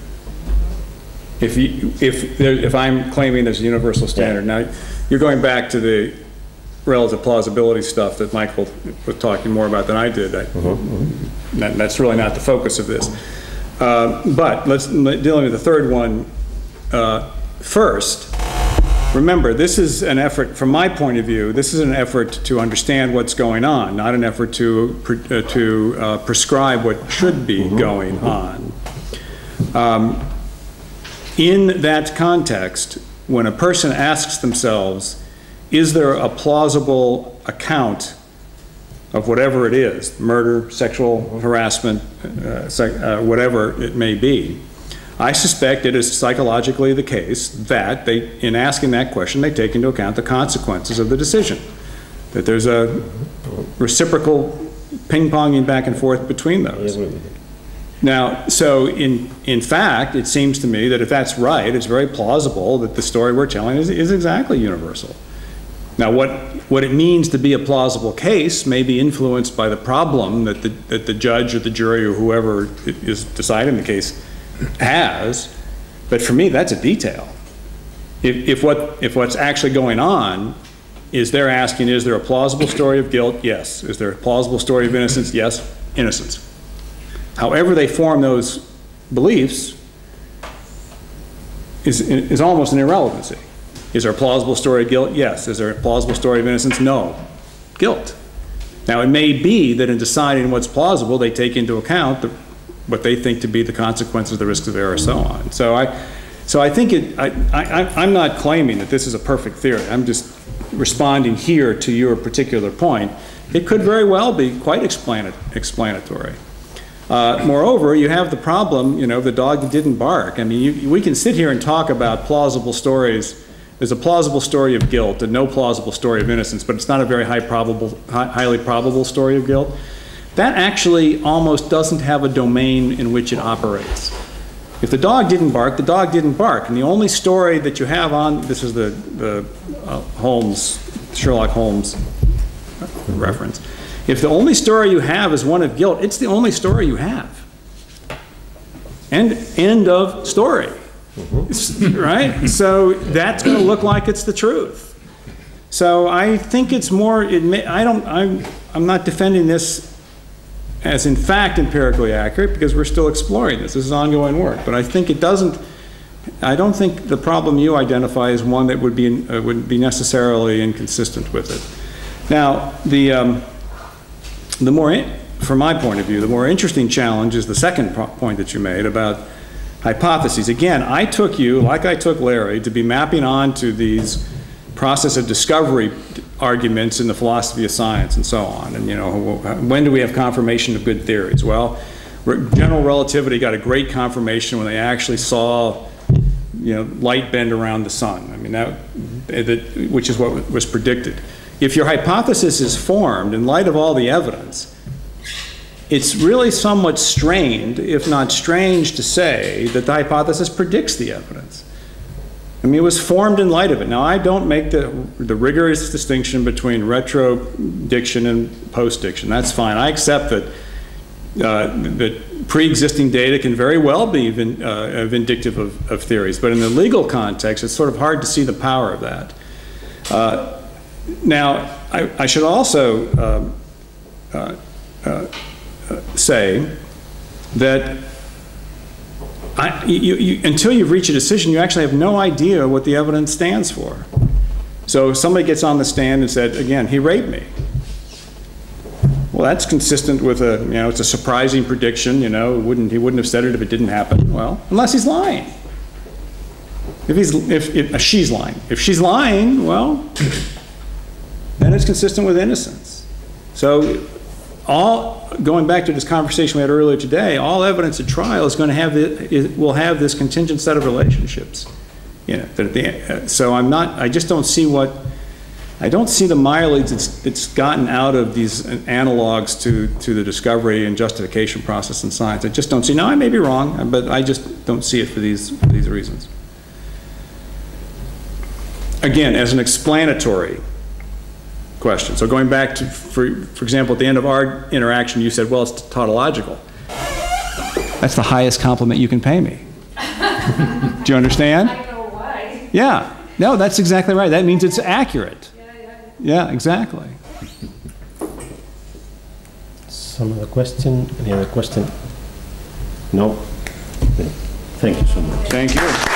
If I'm claiming there's a universal standard, now you're going back to the relative plausibility stuff that Michael was talking more about than I did. That's really not the focus of this. But dealing with the third one first. Remember, this is an effort, from my point of view, this is an effort to understand what's going on, not an effort to prescribe what should be going on. In that context, when a person asks themselves, is there a plausible account of whatever it is, murder, sexual harassment, whatever it may be, I suspect it is psychologically the case that in asking that question, they take into account the consequences of the decision. That there's a reciprocal ping-ponging back and forth between those. Now, so in fact, it seems to me that if that's right, it's very plausible that the story we're telling is exactly universal. Now, what it means to be a plausible case may be influenced by the problem that the judge or the jury or whoever is deciding the case has, but for me, that's a detail. If what's actually going on is they're asking, is there a plausible story of guilt? Yes. Is there a plausible story of innocence? Yes. Innocence. However they form those beliefs is almost an irrelevancy. Is there a plausible story of guilt? Yes. Is there a plausible story of innocence? No. Guilt. Now, it may be that in deciding what's plausible, they take into account what they think to be the consequences, the risks of error, so on. So I think I'm not claiming that this is a perfect theory. I'm just responding here to your particular point. It could very well be quite explanatory. Moreover, you have the problem, you know, the dog that didn't bark. I mean, we can sit here and talk about plausible stories. There's a plausible story of guilt and no plausible story of innocence, but it's not a very highly probable story of guilt. That actually almost doesn't have a domain in which it operates. If the dog didn't bark, the dog didn't bark. And the only story that you have on, this is the Sherlock Holmes reference. If the only story you have is one of guilt, it's the only story you have. End of story. Right? So that's going to look like it's the truth. So I think it's more, I'm not defending this as in fact empirically accurate because we're still exploring this. This is ongoing work. But I think it doesn't, I don't think the problem you identify is one that would be necessarily inconsistent with it. Now, the more, from my point of view, the more interesting challenge is the second point that you made about hypotheses. Again, I took you, like I took Larry, to be mapping onto these process of discovery arguments in the philosophy of science and so on. And, you know, when do we have confirmation of good theories? Well, general relativity got a great confirmation when they actually saw, you know, light bend around the sun. I mean, which is what was predicted. If your hypothesis is formed in light of all the evidence, it's really somewhat strained, if not strange, to say that the hypothesis predicts the evidence. I mean, it was formed in light of it. Now, I don't make the rigorous distinction between retro-diction and post-diction. That's fine. I accept that that pre-existing data can very well be vindictive of theories. But in the legal context, it's sort of hard to see the power of that. Now, I should also say that until you've reached a decision, you actually have no idea what the evidence stands for. So if somebody gets on the stand and said, again, he raped me. Well, that's consistent with a, you know, it's a surprising prediction, you know, he wouldn't have said it if it didn't happen. Well, unless he's lying. If she's lying. If she's lying, well, then it's consistent with innocence. So going back to this conversation we had earlier today, all evidence at trial is going to have will have this contingent set of relationships. You know, so I just don't see I don't see the mileage it's gotten out of these analogs to the discovery and justification process in science. I just don't see. Now, I may be wrong, but I just don't see it for these reasons. Again, as an explanatory question. So going back to, for example, at the end of our interaction, you said, well, it's tautological. That's the highest compliment you can pay me. Do you understand? I know why. Yeah. No, that's exactly right. That means it's accurate. Yeah, exactly. Some other question? Any other question? No? Thank you so much. Thank you.